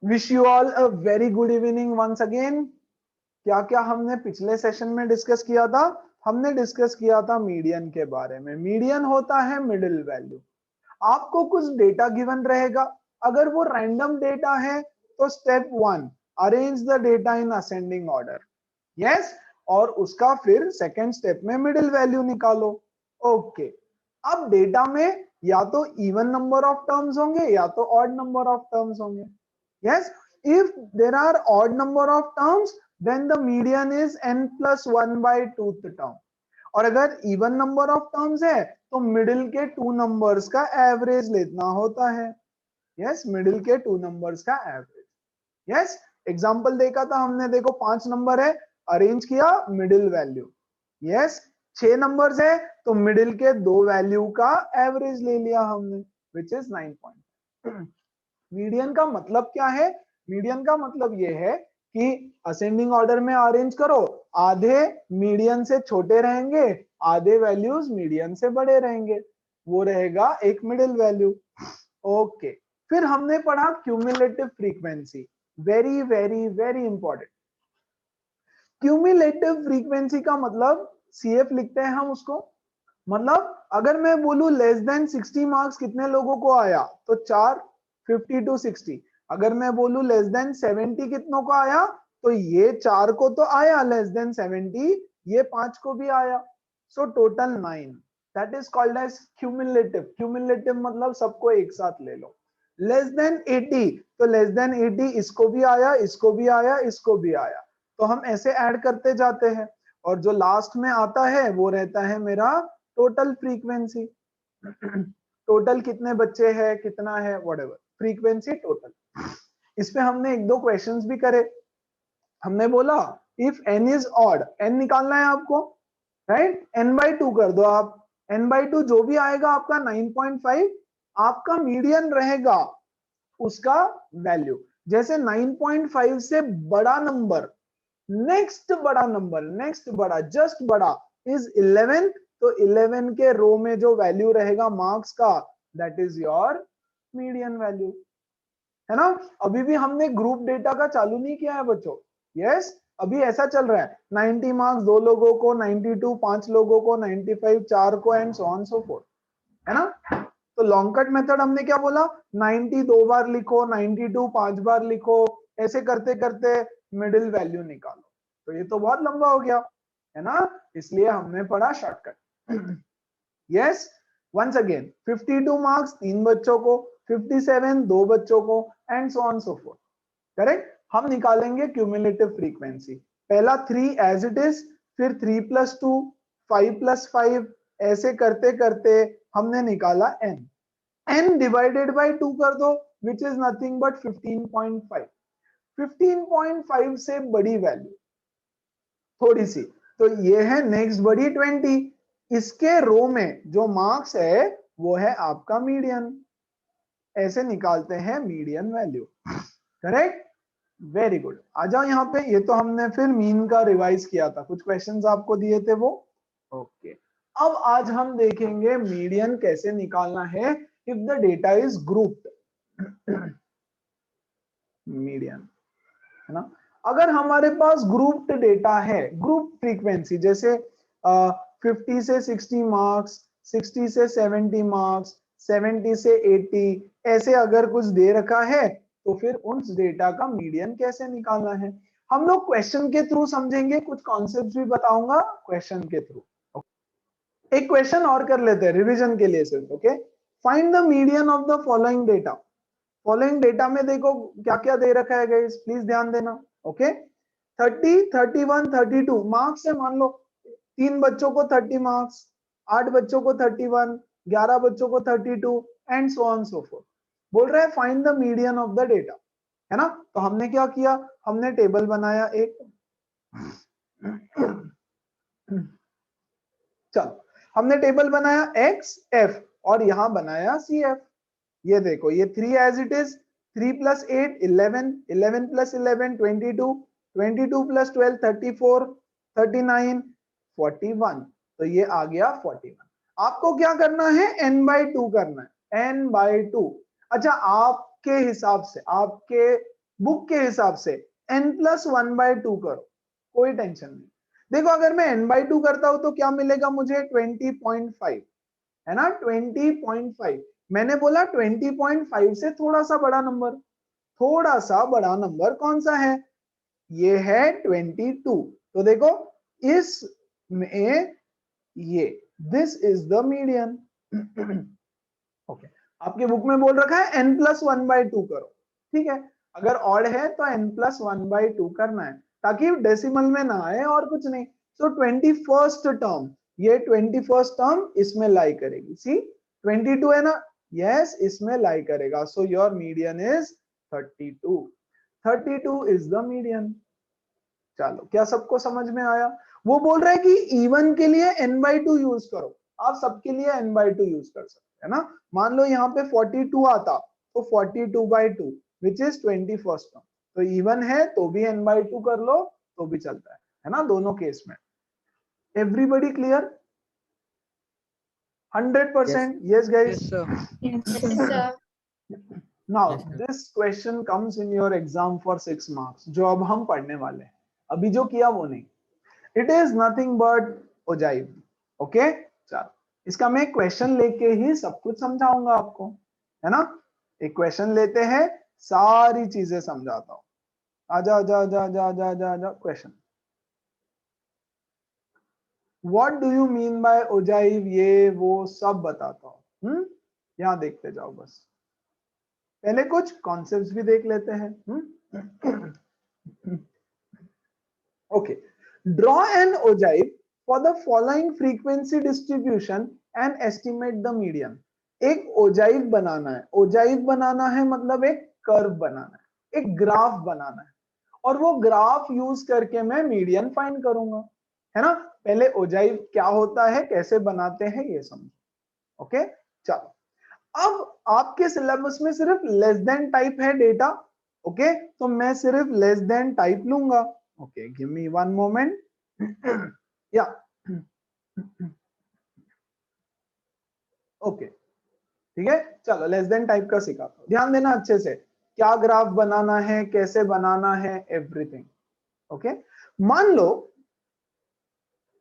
Wish you all a very good evening once again. क्या क्या हमने पिछले सेशन में डिस्कस किया था? हमने डिस्कस किया था मीडियन के बारे में। मीडियन होता है मिडिल वैल्यू। आपको कुछ डेटा गिवन रहेगा, अगर वो रैंडम डेटा है तो step 1 arrange the data in ascending order. Yes, और उसका फिर सेकंड स्टेप में मिडिल वैल्यू निकालो। ओके, अब डेटा में या तो इवन नंबर ऑफ टर्म्स होंगे या तो ऑड नंबर ऑफ टर्म्स होंगे। Yes, if there are odd number of terms then the median is n plus 1 by 2th term. और अगर इवन नंबर ऑफ टर्म्स है तो मिडिल के टू नंबर्स का एवरेज लेना होता है। यस, मिडिल के टू नंबर्स का एवरेज। यस, एग्जांपल देखा था हमने, देखो 5 नंबर है, अरेंज किया मिडिल वैल्यू। यस, 6 नंबर्स है तो मिडिल के दो वैल्यू का एवरेज ले लिया हमने, विच इज 9. मीडियन का मतलब क्या है? मीडियन का मतलब ये है कि असेंडिंग ऑर्डर में अरेंज करो, आधे मीडियन से छोटे रहेंगे, आधे वैल्यूज मीडियन से बड़े रहेंगे, वो रहेगा एक मिडिल वैल्यू। ओके, फिर हमने पढ़ा cumulative frequency. Very very very important. Cumulative frequency का मतलब सीएफ लिखते हैं हम उसको। मतलब अगर मैं बोलूं लेस देन 60 मार्क्स कितने लोगों को आया तो 4, 50 to 60। अगर मैं बोलूं लेस देन 70 कितनों को आया तो ये 4 को तो आया लेस देन 70, ये 5 को भी आया, so total 9। That is called as cumulative. Cumulative मतलब सबको एक साथ ले लो। लेस देन 80 तो लेस देन 80 इसको भी आया, इसको भी आया, इसको भी आया, तो हम ऐसे ऐड करते जाते हैं और जो लास्ट में आता है वो रहता है मेरा टोटल फ्रीक्वेंसी। टोटल कितने बच्चे हैं, कितना है, व्हाटएवर, फ्रीक्वेंसी टोटल। इस पे हमने एक दो क्वेश्चंस भी करे। हमने बोला if n is odd, n निकालना है आपको, राइट, n/2 कर दो आप। n/2 जो भी आएगा आपका 9.5 आपका मीडियन रहेगा उसका वैल्यू। जैसे 9.5 से बड़ा नंबर, नेक्स्ट बड़ा नंबर, नेक्स्ट बड़ा, जस्ट बड़ा इज 11, तो 11 के रो में जो वैल्यू रहेगा मार्क्स का, that is your median value, है ना। अभी भी हमने ग्रुप डेटा का चालू नहीं किया है बच्चों। यस, अभी ऐसा चल रहा है 90 मार्क्स 2 लोगों को, 92 5 लोगों को, 95 4 को, and so on so fourth, है ना। तो लॉन्ग कट मेथड हमने क्या बोला, 90 2 बार लिखो, 92 5 बार लिखो, ऐसे करते करते मिडिल वैल्यू निकालो। तो ये तो बहुत लंबा हो गया, है ना, इसलिए हमने पढ़ा shortcut. Yes, once again 52 marks 3 बच्चों को, 57 2 बच्चों को, and so on so forth. Correct. हम निकालेंगे क्यूमुलेटिव फ्रीक्वेंसी। पहला 3 एज इट इज, फिर 3 + 2, 5 + 5, ऐसे करते करते हमने निकाला n। n डिवाइडेड बाय 2 कर दो, विच इज नथिंग बट 15.5। 15.5 से बड़ी वैल्यू थोड़ी सी, तो ये है नेक्स्ट बड़ी 20। इसके रो में जो मार्क्स है वो है आपका मीडियन। ऐसे निकालते हैं median value. Correct, very good. आ जाओ यहाँ पे, ये तो हमने फिर मीन का रिवाइज किया था, कुछ क्वेश्चंस आपको दिए थे वो। ओके, अब आज हम देखेंगे मीडियन कैसे निकालना है if the data is grouped. Median, है ना। अगर हमारे पास ग्रुप्ड डेटा है, ग्रुप फ्रीक्वेंसी, जैसे 50 से 60 मार्क्स, 60 से 70 मार्क्स, 70 से 80, ऐसे अगर कुछ दे रखा है तो फिर उस डेटा का मीडियन कैसे निकालना है हम लोग क्वेश्चन के थ्रू समझेंगे, कुछ कॉन्सेप्ट्स भी बताऊंगा क्वेश्चन के थ्रू। एक क्वेश्चन और कर लेते हैं रिवीजन के लिए सिर्फ। Okay, find the median of the following data. Following data में देखो क्या क्या दे रखा है गाइस, प्लीज ध्यान देना। ओके, 30, 31, 32 मार्क्स है, मान लो 3 बच्चों को 30 मार्क्स, 8 बच्चों को 31, 11 बच्चों को 32, and so on so fourth. बोल रहा है find the median of the data, है ना। तो हमने क्या किया, हमने टेबल बनाया एक। चलो, हमने टेबल बनाया एक्स एफ और यहां बनाया सी एफ। ये देखो, ये 3 एज इट इज, 3 + 8 11, 11 + 11 22, 22 + 12 34, 39, 41, तो ये आ गया 41। आपको क्या करना है, n/2 करना है, n/2। अच्छा, आपके हिसाब से, आपके बुक के हिसाब से n+1/2 करो, कोई टेंशन नहीं। देखो अगर मैं n/2 करता हूं तो क्या मिलेगा मुझे 20.5, है ना 20.5। मैंने बोला 20.5 से थोड़ा सा बड़ा नंबर, थोड़ा सा बड़ा नंबर कौन सा है, ये है 22। तो देखो इसमें ये this is the median. Okay, आपके बुक में बोल रखा है n+1/2 करो, ठीक है। अगर ऑड है तो n+1/2 करना है ताकि डेसिमल में ना आए और कुछ नहीं। सो 21st टर्म, ये 21st टर्म इसमें लाई करेगी। सी 22 है ना, यस इसमें लाई करेगा। So your median is 32। 32 is the median. चलो क्या सबको समझ में आया? वो बोल रहा है कि इवन के लिए n/2 यूज करो, आप सबके लिए n/2 यूज कर सकते हैं ना। मान लो यहाँ पे 42 आता तो 42/2 विच इज 21st टर्म, तो इवन है तो भी n/2 कर लो तो भी चलता है ना, दोनों केस में। Everybody clear? 100%? Yes guys? Yes, sir. Yes, sir. Now Yes, sir. This question comes in your exam for 6 marks, जो अब हम पढ़ने वाले हैं, अभी जो किया वो नहीं। It is nothing but ogive. Okay, चलो इसका मैं क्वेश्चन लेके ही सब कुछ समझाऊंगा आपको, है ना। एक क्वेश्चन लेते हैं, सारी चीजें समझाता हूं। आजा आजा आजा आजा आजा आजा आजा question. What do you mean bye ogive, ये वो सब बताता हूं। यहां देखते जाओ बस, पहले कुछ कॉन्सेप्ट्स भी देख लेते हैं। Okay, draw an ogive for the following frequency distribution and estimate the median। एक ओजाइव बनाना है, ओजाइव बनाना है मतलब एक कर्व बनाना है, एक ग्राफ बनाना है, और वो ग्राफ यूज करके मैं मीडियन फाइंड करूंगा, है ना। पहले ओजाइव क्या होता है, कैसे बनाते हैं, ये समझो। ओके चलो, अब आपके सिलेबस में सिर्फ लेस देन टाइप है डेटा, ओके, तो मैं सिर्फ लेस देन टाइप लूंगा। Okay give me one moment. या ओके ठीक है, चलो लेस देन टाइप का सिखाता हूं, ध्यान देना अच्छे से, क्या ग्राफ बनाना है, कैसे बनाना है, एवरीथिंग। ओके, मान लो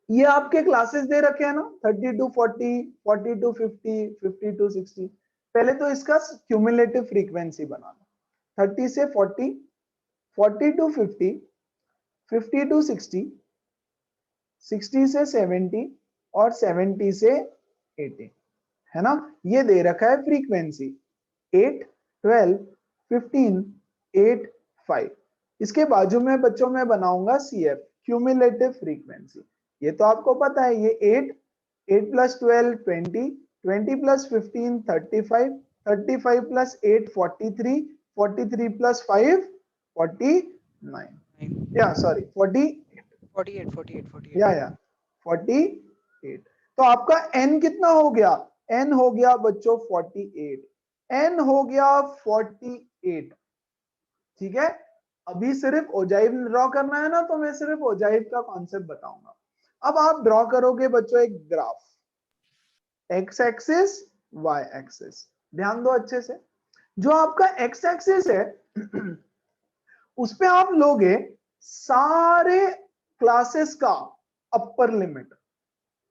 ये आपके क्लासेस दे रखे हैं ना, 30 to 40, 40 to 50, 50 to 60। पहले तो इसका क्यूमुलेटिव फ्रीक्वेंसी बनाना, 30 से 40, 40 to 50, 50 to 60, 60 से 70 और 70 से 80, है ना। ये दे रखा है फ्रीक्वेंसी 8, 12, 15, 8, 5। इसके बाजू में बच्चों में बनाऊंगा CF, क्यूमुलेटिव फ्रीक्वेंसी। ये तो आपको पता है, ये 8, 8 + 12 20, 20 + 15 35, 35 + 8 43, 43 + 5 49, या सॉरी 48, 48, 48. या 48। तो आपका n कितना हो गया, n हो गया बच्चों 48, n हो गया 48, ठीक है। अभी सिर्फ ओजाइव ड्रॉ करना है ना, तो मैं सिर्फ ओजाइव का कॉन्सेप्ट बताऊंगा। अब आप ड्रॉ करोगे बच्चों एक graph, X axis Y axis, ध्यान दो अच्छे से। जो आपका एक्स एक्सिस है उस पे आप लोगे सारे क्लासेस का अपर लिमिट,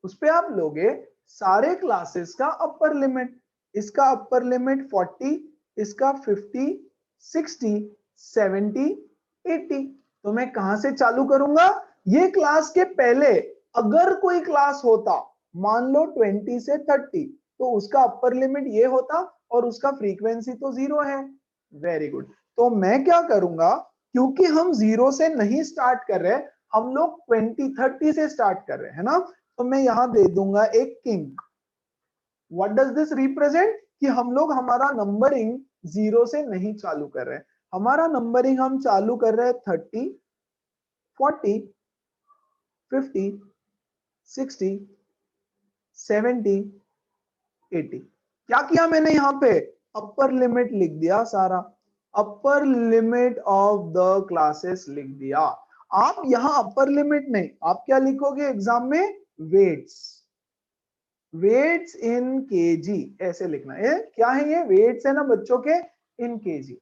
उस पे आप लोगे सारे क्लासेस का अपर लिमिट। इसका अपर लिमिट 40, इसका 50, 60, 70, 80। तो मैं कहां से चालू करूंगा, ये क्लास के पहले अगर कोई क्लास होता, मान लो 20 से 30, तो उसका अपर लिमिट ये होता और उसका फ्रीक्वेंसी तो 0 है। Very good. तो मैं क्या करूंगा, क्योंकि हम 0 से नहीं स्टार्ट कर रहे, हम लोग 20, 30 से स्टार्ट कर रहे हैं ना, तो मैं यहां दे दूंगा एक kink. What does this represent, कि हम लोग हमारा नंबरिंग 0 से नहीं चालू कर रहे, हमारा नंबरिंग हम चालू कर रहे हैं 30, 40, 50, 60, 70, 80। क्या किया मैंने यहाँ पे, अपर लिमिट लिख दिया सारा, अपर लिमिट ऑफ द क्लासेस लिख दिया। आप यहाँ अपर लिमिट नहीं, आप क्या लिखोगे एग्जाम में, वेट्स, वेट्स इन केजी, ऐसे लिखना है। क्या है ये, वेट्स है ना बच्चों के इन केजी,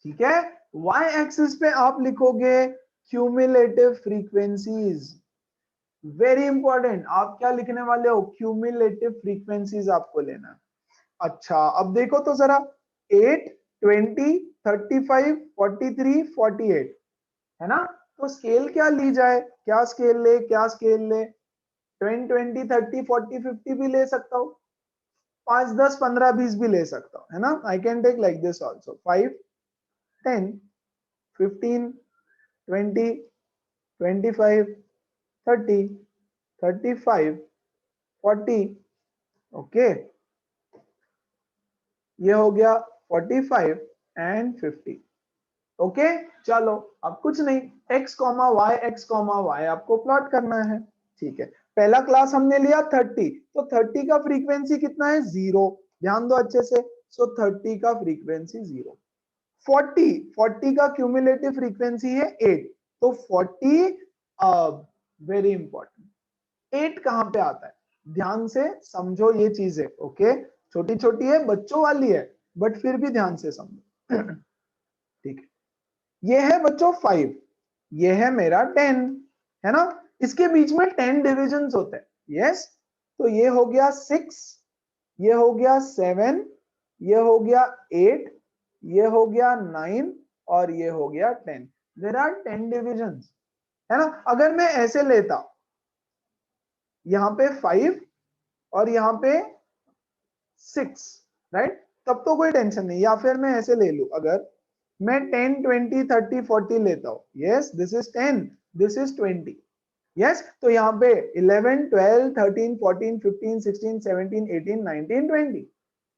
ठीक है। वाई एक्सिस पे आप लिखोगे क्यूमुलेटिव फ्रीक्वेंसीज। वेरी इंपॉर्टेंट, आप क्या लिखने वाले हो, क्यूमुलेटिव फ्रीक्वेंसीज आपको लेना है। अच्छा अब देखो तो जरा 8, 20, 35, 43, 48 है ना, तो स्केल क्या ली जाए, क्या स्केल ले, क्या स्केल ले, 10, 20, 30, 40, 50 भी ले सकता हूँ, 5, 10, 15, 20 भी ले सकता हूँ, है ना। I can take like this also 5, 10, 15, 20, 25, 30, 35, 40, okay ये हो गया 45 एंड 50। ओके चलो अब कुछ नहीं, x comma Y, X comma Y आपको प्लॉट करना है। ठीक है, पहला क्लास हमने लिया 30, तो 30 का फ्रीक्वेंसी कितना है, 0, ध्यान दो अच्छे से। सो 30 का फ्रीक्वेंसी 0। 40 का क्यूमुलेटिव फ्रीक्वेंसी है 8, तो 40 वेरी इंपॉर्टेंट 8 कहां पे आता है, ध्यान से समझो ये चीजें। ओके छोटी छोटी है, बच्चों वाली है, बट फिर भी ध्यान से समझो। ठीक है, ये है बच्चों 5, ये है मेरा 10, है ना। इसके बीच में 10 डिविजन्स होते हैं, यस। तो ये हो गया 6, ये हो गया 7, ये हो गया 8, ये हो गया 9 और ये हो गया 10। देयर आर 10 डिविजन्स, है ना। अगर मैं ऐसे लेता, यहां पे 5 और यहां पे 6, राइट, तब तो कोई टेंशन नहीं। या फिर मैं ऐसे ले लू, अगर मैं 10, 20, 30, 40 लेता हूं, yes this is 10, this is 20, yes. तो यहाँ पे 11, 12, 13, 14, 15, 16, 17, 18, 19, 20,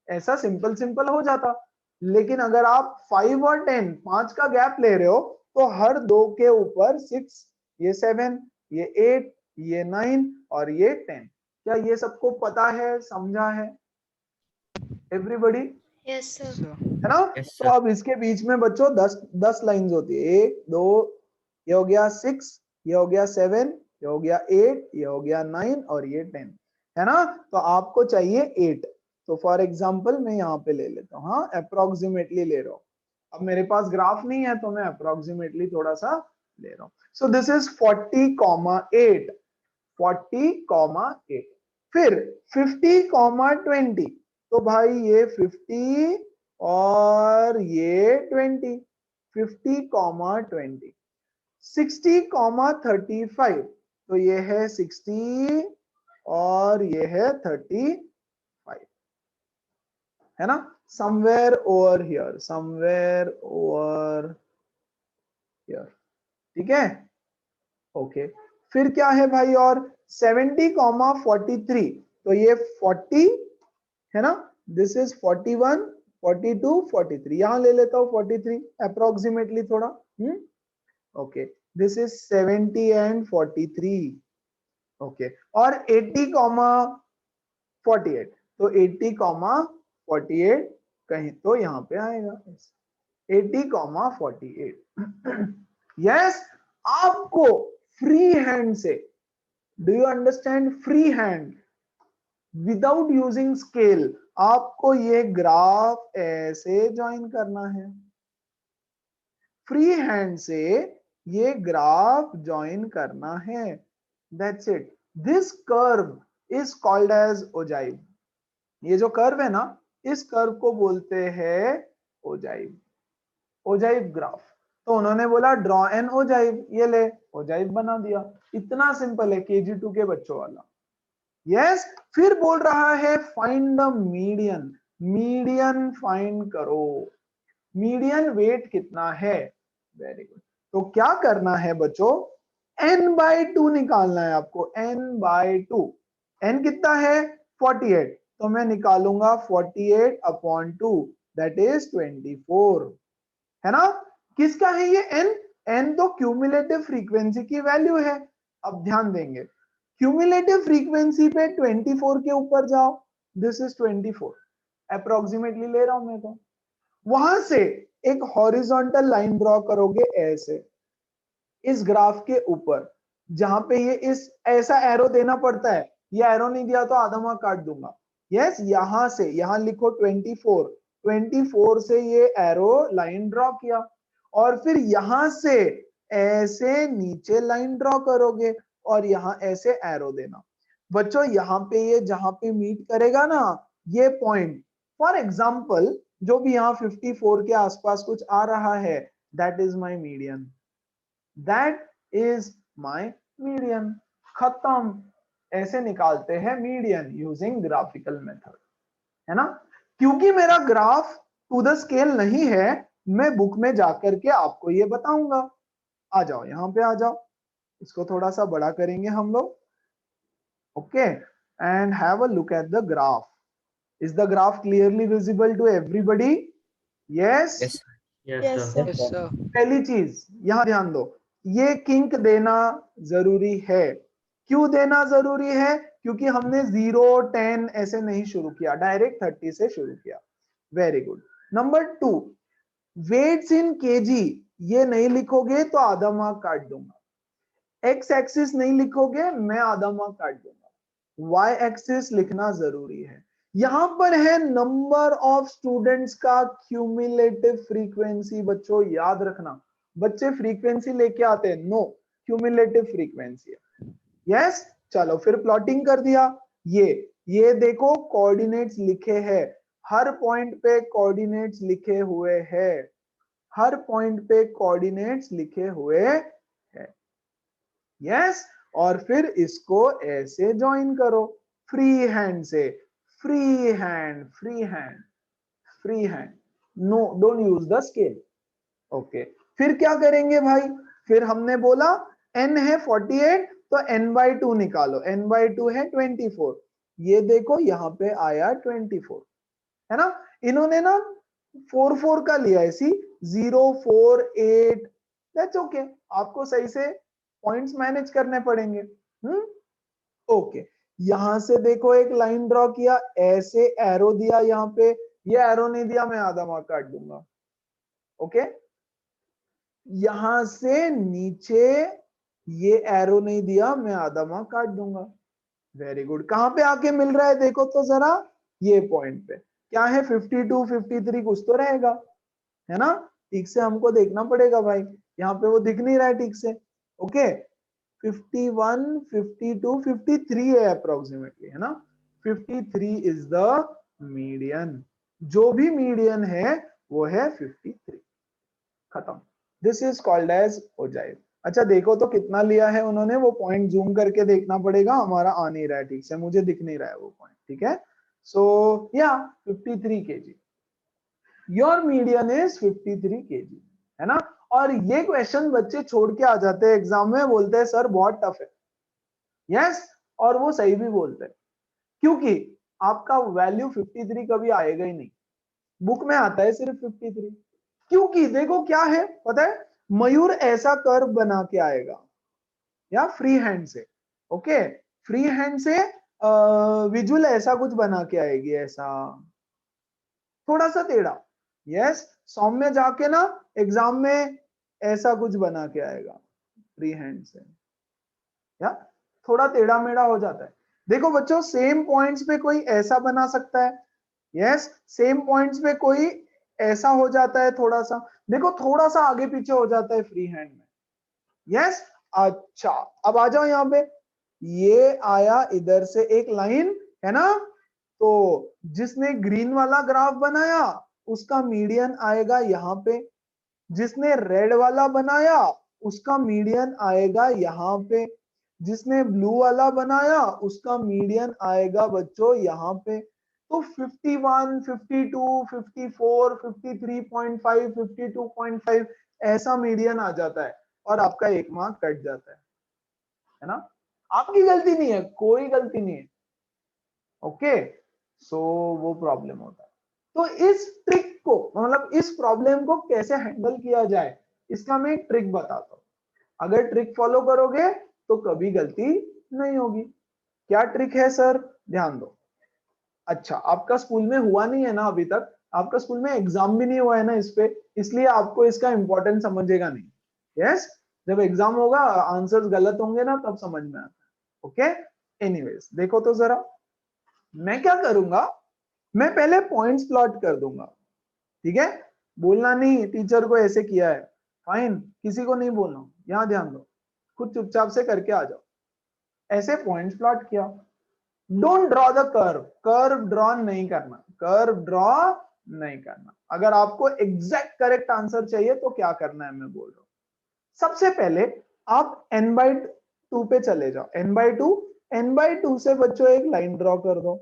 ऐसा सिंपल सिंपल हो जाता। लेकिन अगर आप 5 और 10, 5 का गैप ले रहे हो, तो हर दो के ऊपर 6, ये 7, ये 8, ये 9 और ये 10। क्या ये सबको पता है, समझा है एवरीबॉडी, यस सर। sir. है ना। Yes, तो sir. अब इसके बीच में बच्चों 10 लाइंस होती है, 1, 2, ये हो गया 6, ये हो गया 7, ये हो गया 8, ये हो गया 9 और ये 10, है ना। तो आपको चाहिए 8, तो फॉर एग्जांपल मैं यहाँ पे ले लेता हूँ, हाँ अप्रोक्सीमेटली ले रहा हूँ। अब मेरे पास ग्राफ नहीं है तो मैं अप्रोक्सीमेटली थोड़ा सा ले रहा हूँ। सो दिस इज 40,8, 40,8। फिर 50,20, तो भाई ये 50 और ये 20, 50,20। 60,35, तो ये है 60 और ये है 35, है ना। Somewhere over here, somewhere over here, ठीक है। ओके फिर क्या है भाई, और 70,43, तो ये 40 है ना, दिस इज 41, 42, 43, यहां ले लेता हूं 43 अप्रोक्सीमेटली थोड़ा। Okay this is 70 and 43, okay. और 80,48, तो 80,48 कहीं तो यहां पे आएगा, 80,48। यस, आपको फ्री हैंड से, do you understand, free hand without using scale आपको ये ग्राफ ऐसे ज्वाइन करना है, फ्री हैंड से ये ग्राफ ज्वाइन करना है, that's it. This curve is called as ogive. ये जो कर्व है ना, इस कर्व को बोलते हैं ओजाइव, ओजाइव ग्राफ। तो उन्होंने बोला ड्रॉ एन ओजाइव, ये ले ओजाइव बना दिया। इतना सिंपल है, KG2 के बच्चों वाला। यस फिर बोल रहा है find the median, median find करो, मीडियन वेट कितना है। वेरी गुड, तो क्या करना है बच्चों, n/2 निकालना है आपको, n/2। n कितना है 48, तो मैं निकालूंगा 48/2, दैट इज 24, है ना। किसका है ये n, n तो क्यूमुलेटिव फ्रीक्वेंसी की वैल्यू है। अब ध्यान देंगे, क्यूमुलेटिव फ्रीक्वेंसी पे 24 के ऊपर जाओ, दिस इज 24 अप्रोक्सीमेटली ले रहा हूं मैं, तो वहां से एक हॉरिजॉन्टल लाइन ड्रॉ करोगे ऐसे इस ग्राफ के ऊपर, जहां पे ये इस ऐसा एरो देना पड़ता है, ये एरो नहीं दिया तो आधा मार्क काट दूंगा। यस यहां से, यहां लिखो 24, 24 से ये एरो लाइन ड्रॉ किया, और फिर यहां से ऐसे नीचे लाइन ड्रॉ करोगे और यहां ऐसे एरो देना। बच्चों यहाँ पे ये जहां पे मीट करेगा ना ये पॉइंट, फॉर एग्जाम्पल जो भी यहाँ 54 के आसपास कुछ आ रहा है, that is my median, that is my median. खत्म। ऐसे निकालते हैं मीडियन यूजिंग ग्राफिकल मेथड, है ना। क्योंकि मेरा ग्राफ टू द स्केल नहीं है, मैं बुक में जाकर के आपको ये बताऊंगा। आ जाओ यहाँ पे आ जाओ, इसको थोड़ा सा बड़ा करेंगे हम लोग। Okay, and have a look at the graph. Is the graph clearly visible to everybody? Yes. Yes. Yes, sir. Yes, sir. पहली चीज यहां ध्यान दो, ये किंक देना जरूरी है। क्यों देना जरूरी है? क्योंकि हमने 0 10 ऐसे नहीं शुरू किया, डायरेक्ट 30 से शुरू किया। Very good. नंबर 2, वेट्स इन केजी, ये नहीं लिखोगे तो आधा मार्क काट दूंगा। एक्स एक्सिस नहीं लिखोगे, मैं आधा मार्क काट दूंगा। वाई एक्सिस लिखना जरूरी है। यहां पर है नंबर ऑफ स्टूडेंट्स का क्यूमुलेटिव फ्रीक्वेंसी। बच्चों याद रखना, बच्चे फ्रीक्वेंसी लेके आते हैं, नो, क्यूमुलेटिव फ्रीक्वेंसी है। यस, चलो फिर प्लॉटिंग कर दिया। ये देखो कोऑर्डिनेट्स लिखे हैं, हर पॉइंट पे कोऑर्डिनेट्स लिखे हुए हैं, हर पॉइंट पे कोऑर्डिनेट्स लिखे हुए हैं। यस, और फिर इसको ऐसे ज्वाइन करो फ्री हैंड से, free hand, free hand, free hand, no don't use the scale. Okay, फिर क्या करेंगे भाई? फिर हमने बोला n है 48 तो n/2 निकालो, n/2 है 24। ये देखो यहाँ पे आया 24, है ना। इन्होंने ना 4 का लिया है, सी 0 4 8, दैट्स ओके। आपको सही से पॉइंट्स मैनेज करने पड़ेंगे। ओके, यहां से देखो एक लाइन ड्रॉ किया, ऐसे एरो दिया यहाँ पे, ये एरो नहीं दिया मैं आधा मार्क काट दूंगा। ओके, यहां से नीचे ये एरो नहीं दिया, मैं आधा मार्क काट दूंगा। Very good. कहां पे आके मिल रहा है देखो तो जरा, ये पॉइंट पे क्या है, 52 53 कुछ तो रहेगा, है ना। ठीक से हमको देखना पड़ेगा भाई, यहाँ पे वो दिख नहीं रहा है ठीक से। ओके, 51 52 53 है अप्रोक्सीमेटली, है ना। 53 इज द मीडियन, जो भी मीडियन है वो है 53। खत्म। This is called as ogive. अच्छा देखो तो कितना लिया है उन्होंने, वो पॉइंट जूम करके देखना पड़ेगा, हमारा आ नहीं रहा है ठीक से, मुझे दिख नहीं रहा है वो पॉइंट, ठीक है। सो या 53 kg, your median is 53 kg, है ना। और ये क्वेश्चन बच्चे छोड़ के आ जाते हैं एग्जाम में, बोलते हैं सर बहुत टफ है। यस, और वो सही भी बोलते हैं, क्योंकि आपका वैल्यू 53 कभी आएगा ही नहीं, बुक में आता है सिर्फ 53। क्योंकि देखो क्या है पता है, मयूर ऐसा कर्व बना के आएगा या फ्री हैंड से, ओके, फ्री हैंड से विजुअल ऐसा कुछ बना के आएगी, ऐसा थोड़ा सा टेढ़ा। यस, सौम्य जाके ना एग्जाम में ऐसा कुछ बना के आएगा फ्री हैंड से, या थोड़ा टेढ़ा मेढ़ा हो जाता है। देखो बच्चों, सेम पॉइंट्स पे कोई ऐसा बना सकता है, यस, सेम पॉइंट्स पे कोई ऐसा हो जाता है, थोड़ा सा देखो, थोड़ा सा आगे पीछे हो जाता है फ्री हैंड में। यस, अच्छा अब आ जाओ यहाँ पे, ये आया इधर से एक लाइन, है ना। तो जिसने ग्रीन वाला ग्राफ बनाया उसका मीडियन आएगा यहाँ पे, जिसने रेड वाला बनाया उसका मीडियन आएगा यहाँ पे, जिसने ब्लू वाला बनाया उसका मीडियन आएगा बच्चों यहाँ पे। तो 51 52 54 53.5 52.5 ऐसा मीडियन आ जाता है और आपका 1 मार्क कट जाता है ना। आपकी गलती नहीं है, कोई गलती नहीं है। ओके, सो वो प्रॉब्लम होता है। तो इस ट्रिक को, मतलब इस प्रॉब्लम को कैसे हैंडल किया जाए, इसका मैं एक ट्रिक बताता हूँ। अगर ट्रिक फॉलो करोगे तो कभी गलती नहीं होगी। क्या ट्रिक है सर? ध्यान दो। अच्छा, आपका स्कूल में हुआ नहीं है ना अभी तक, आपका स्कूल में एग्जाम भी नहीं हुआ है ना इस पे, इसलिए आपको इसका इंपॉर्टेंस समझेगा नहीं। यस, जब एग्जाम होगा आंसर्स गलत होंगे ना तब समझ में आता है। ओके, एनीवेज देखो तो जरा, मैं क्या करूंगा, मैं पहले पॉइंट्स प्लॉट कर दूंगा, ठीक है। बोलना नहीं टीचर को ऐसे किया है, फाइन, किसी को नहीं बोलना, यहां ध्यान दो, खुद चुपचाप से करके आ जाओ। ऐसे पॉइंट्स प्लॉट किया। Don't draw the curve, curve draw नहीं करना, कर्व ड्रॉ नहीं करना। अगर आपको एग्जैक्ट करेक्ट आंसर चाहिए तो क्या करना है मैं बोल रहा हूं। सबसे पहले आप n/2 पे चले जाओ, n/2 से बच्चों एक लाइन ड्रॉ कर दो,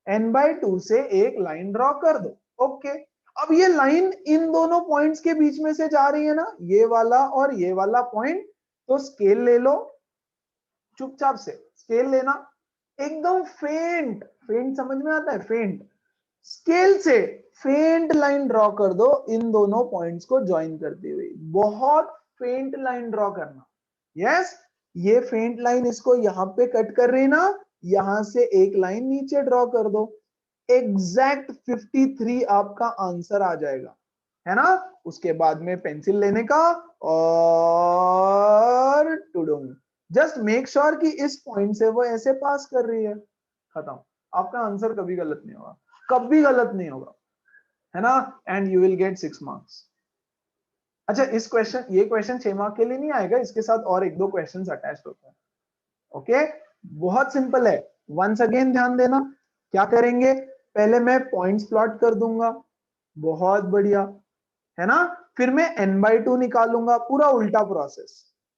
n/2 से एक लाइन ड्रॉ कर दो। ओके, अब ये लाइन इन दोनों पॉइंट्स के बीच में से जा रही है ना, ये वाला और ये वाला पॉइंट, तो स्केल ले लो, चुपचाप से स्केल लेना, एकदम फेंट, फेंट समझ में आता है, फेंट, स्केल से फेंट लाइन ड्रॉ कर दो इन दोनों पॉइंट्स को ज्वाइन करती हुई, बहुत फेंट लाइन ड्रॉ करना। यस, ये फेंट लाइन इसको यहां पे कट कर रही ना, यहां से एक लाइन नीचे ड्रॉ कर दो, एग्जैक्ट 53 आपका आंसर आ जाएगा, है ना। उसके बाद में पेंसिल लेने का और टुडुम, जस्ट मेक श्योर कि इस पॉइंट से वो ऐसे पास कर रही है, खत्म, आपका आंसर कभी गलत नहीं होगा, कभी गलत नहीं होगा, है ना, and you will get 6 marks. अच्छा, इस क्वेश्चन, ये क्वेश्चन 6 मार्क के लिए नहीं आएगा, इसके साथ और एक दो क्वेश्चंस अटैच्ड होते हैं। ओके, बहुत सिंपल है, वंस अगेन ध्यान देना, क्या करेंगे, पहले मैं पॉइंट्स प्लॉट कर दूंगा, बहुत बढ़िया, है ना, फिर मैं n/2 निकालूंगा, पूरा उल्टा प्रोसेस,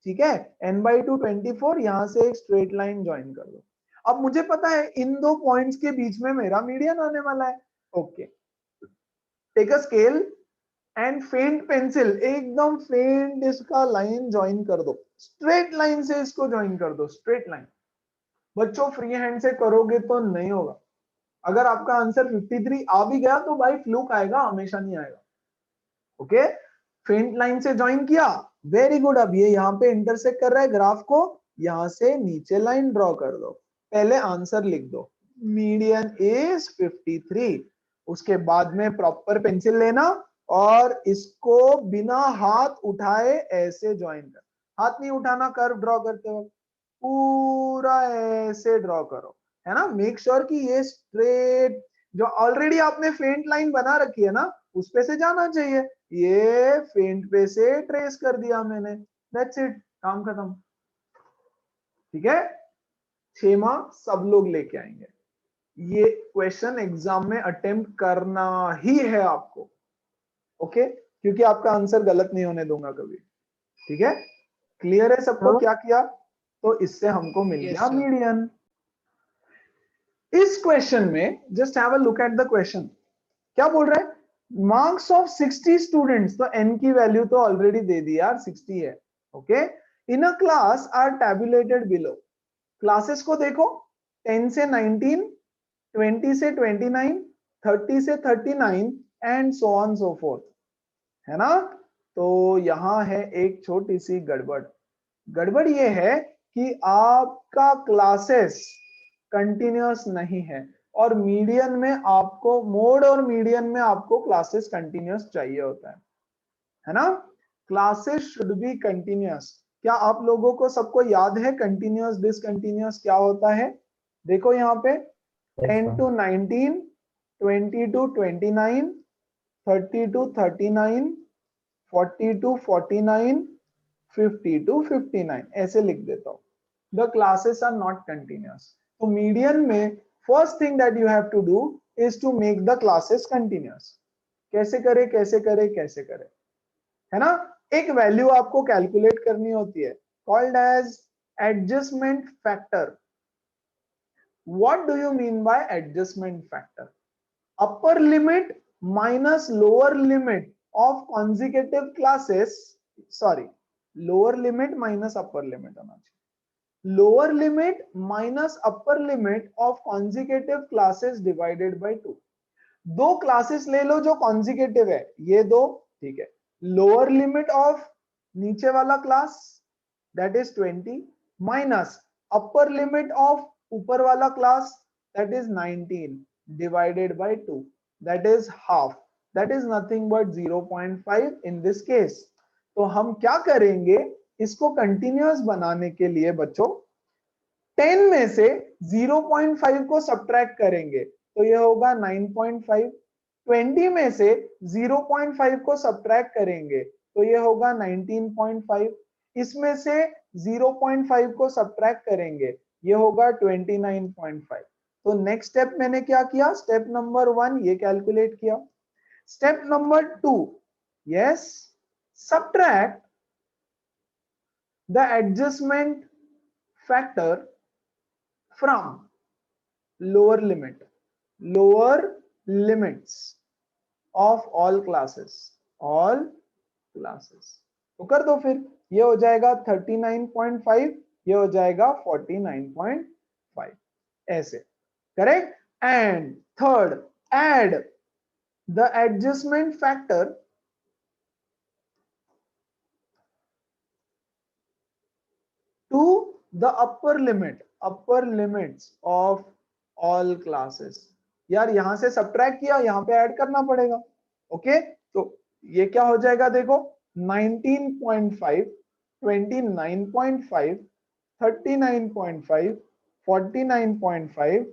ठीक है, n/2 24, यहां से एक स्ट्रेट लाइन ज्वाइन कर दो। अब मुझे पता है इन दो पॉइंट्स के बीच में मेरा मीडियन आने वाला है। Okay, take a scale and faint pencil, एकदम फेंट इसका लाइन ज्वाइन कर दो, स्ट्रेट लाइन से इसको ज्वाइन कर दो, स्ट्रेट लाइन। बच्चों फ्री हैंड से करोगे तो नहीं होगा, अगर आपका आंसर 53 आ भी गया तो भाई फ्लूक आएगा, हमेशा नहीं आएगा। ओके, फेंट लाइन से ज्वाइन किया, वेरी गुड। अब ये यहाँ पे इंटरसेक्ट कर रहा है ग्राफ को, यहां से नीचे लाइन ड्रॉ कर दो, पहले आंसर लिख दो, मीडियन इज 53। उसके बाद में प्रॉपर पेंसिल लेना और इसको बिना हाथ उठाए ऐसे ज्वाइन कर, हाथ नहीं उठाना कर्व ड्रॉ करते वक्त, पूरा ऐसे ड्रॉ करो, है ना, मेक श्योर कि ये स्ट्रेट, जो ऑलरेडी आपने फेंट लाइन बना रखी है ना, उस पे से जाना चाहिए, ये फेंट पे से ट्रेस कर दिया मैंने, दैट्स इट, काम खत्म। ठीक है, 6 मार्क्स सब लोग लेके आएंगे, ये क्वेश्चन एग्जाम में अटेम्प्ट करना ही है आपको, ओके, क्योंकि आपका आंसर गलत नहीं होने दूंगा कभी। ठीक है, क्लियर है सबको क्या किया, तो इससे हमको मिल Yes, गया sir. मीडियन। इस क्वेश्चन में just have a look at the question, क्या बोल रहा है, मार्क्स ऑफ 60 स्टूडेंट्स, तो n की वैल्यू तो ऑलरेडी दे दी यार, 60 है। Okay, in a class are tabulated below, classes को देखो, 10 से 19, 20 से 29, 30 से 39 and so on so fourth, है ना। तो यहां है एक छोटी सी गड़बड़, गड़बड़ ये है कि आपका क्लासेस कंटिन्यूअस नहीं है, और मीडियन में आपको, मोड और मीडियन में आपको क्लासेस कंटिन्यूअस चाहिए होता है ना, क्लासेस शुड बी कंटिन्यूअस। क्या आप लोगों को सबको याद है कंटिन्यूअस डिसकंटिन्यूअस क्या होता है, देखो यहाँ पे 10 to 19, 20 to 29, 30 to 39, 40 to 49, 50 to 59, ऐसे लिख देता हूं, the classes are not continuous। तो मीडियन में first thing that you have to do is to make the classes continuous. कैसे करे, कैसे करे, कैसे करे, है ना, एक वैल्यू आपको कैलकुलेट करनी होती है, called as adjustment factor. What do you mean by adjustment factor, upper limit minus lower limit of consecutive classes, sorry, lower limit minus upper limit होना चाहिए, lower limit minus upper limit of consecutive classes divided by 2। दो classes ले लो जो consecutive है, ये दो, ठीक है, लोअर लिमिट ऑफ नीचे वाला class that is 20 minus upper limit of ऊपर वाला class that is 19 divided by 2, that is half, that is nothing but 0.5 in this case। तो हम क्या करेंगे, इसको कंटिन्यूअस बनाने के लिए बच्चों 10 में से 0.5 को सब्ट्रैक्ट करेंगे, तो ये होगा 9.5, 20 में से 0.5 को सब्ट्रैक्ट करेंगे तो ये होगा 19.5। इसमें से 0.5 को सब्ट्रैक्ट करेंगे, ये होगा 29.5। तो नेक्स्ट स्टेप मैंने क्या किया, स्टेप नंबर 1 ये कैलकुलेट किया। Step number 2, yes, subtract the adjustment factor from lower limits of all classes, तो कर दो फिर, ये हो जाएगा 39.5, ये हो जाएगा 49.5, ऐसे, correct. And third, add the adjustment factor to the upper limits of all classes. यार यहां से सब्ट्रैक्ट किया, यहां पे ऐड करना पड़ेगा। ओके, तो ये क्या हो जाएगा, देखो 19.5, 29.5, 39.5, 49.5,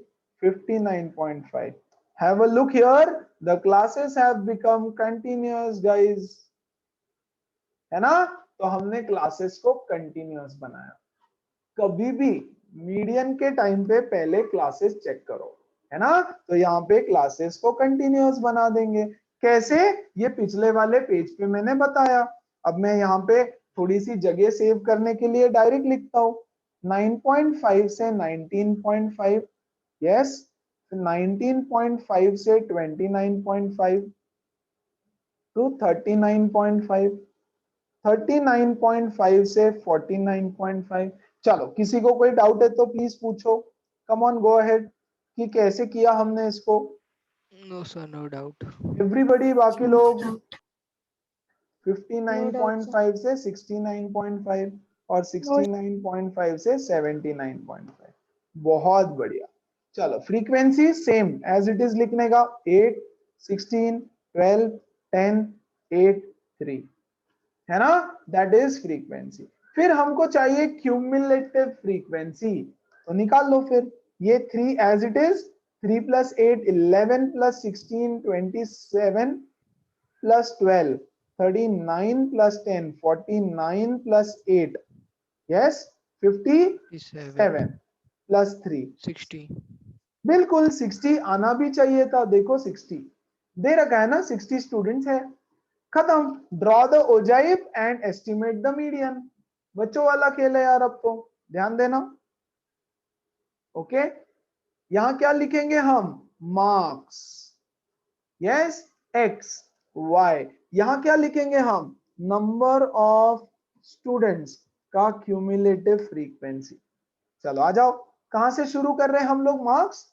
59.5। Have a look here. The classes have become continuous, guys. है ना? तो हमने क्लासेस को कंटिन्यूअस बनाया। कभी भी मीडियन के टाइम पे पहले क्लासेस चेक करो, है ना? तो यहाँ पे क्लासेस को कंटिन्यूअस बना देंगे। कैसे? ये पिछले वाले पेज पे मैंने बताया। अब मैं यहाँ पे थोड़ी सी जगह सेव करने के लिए डायरेक्ट लिखता हूँ, 9.5 से 19.5, यस, 19.5 से 29.5 टू 39.5, 39.5 से 49.5। चलो, किसी को कोई डाउट है तो प्लीज पूछो, कम ऑन, गो अहेड, कि कैसे किया हमने इसको। No, sir, no doubt. Everybody, बाकी लोग doubt, sir. 59.5 से 69.5 और 69.5 से 79.5। बहुत बढ़िया। चलो, frequency same as it is लिखने का, 8, 16, 12, 10, 8, 3, है ना? That is frequency. फिर हमको चाहिए क्यूमुलेटिव फ्रीक्वेंसी, तो निकाल लो फिर। ये 3 एज इट इज, 3 + 8 11 + 16 27 + 12 39 + 10 49 + 8, यस, 57 + 3 60. बिल्कुल 60 आना भी चाहिए था। देखो 60 दे रखा है ना, 60 स्टूडेंट्स है, खत्म। Draw the ogive and estimate the median. बच्चों वाला खेल है यार, अब तो ध्यान देना। ओके, यहां क्या लिखेंगे हम, मार्क्स, यस, एक्स वाई। यहां क्या लिखेंगे हम, नंबर ऑफ स्टूडेंट्स का क्यूमुलेटिव फ्रीक्वेंसी। चलो आ जाओ, कहां से शुरू कर रहे हैं हम लोग, मार्क्स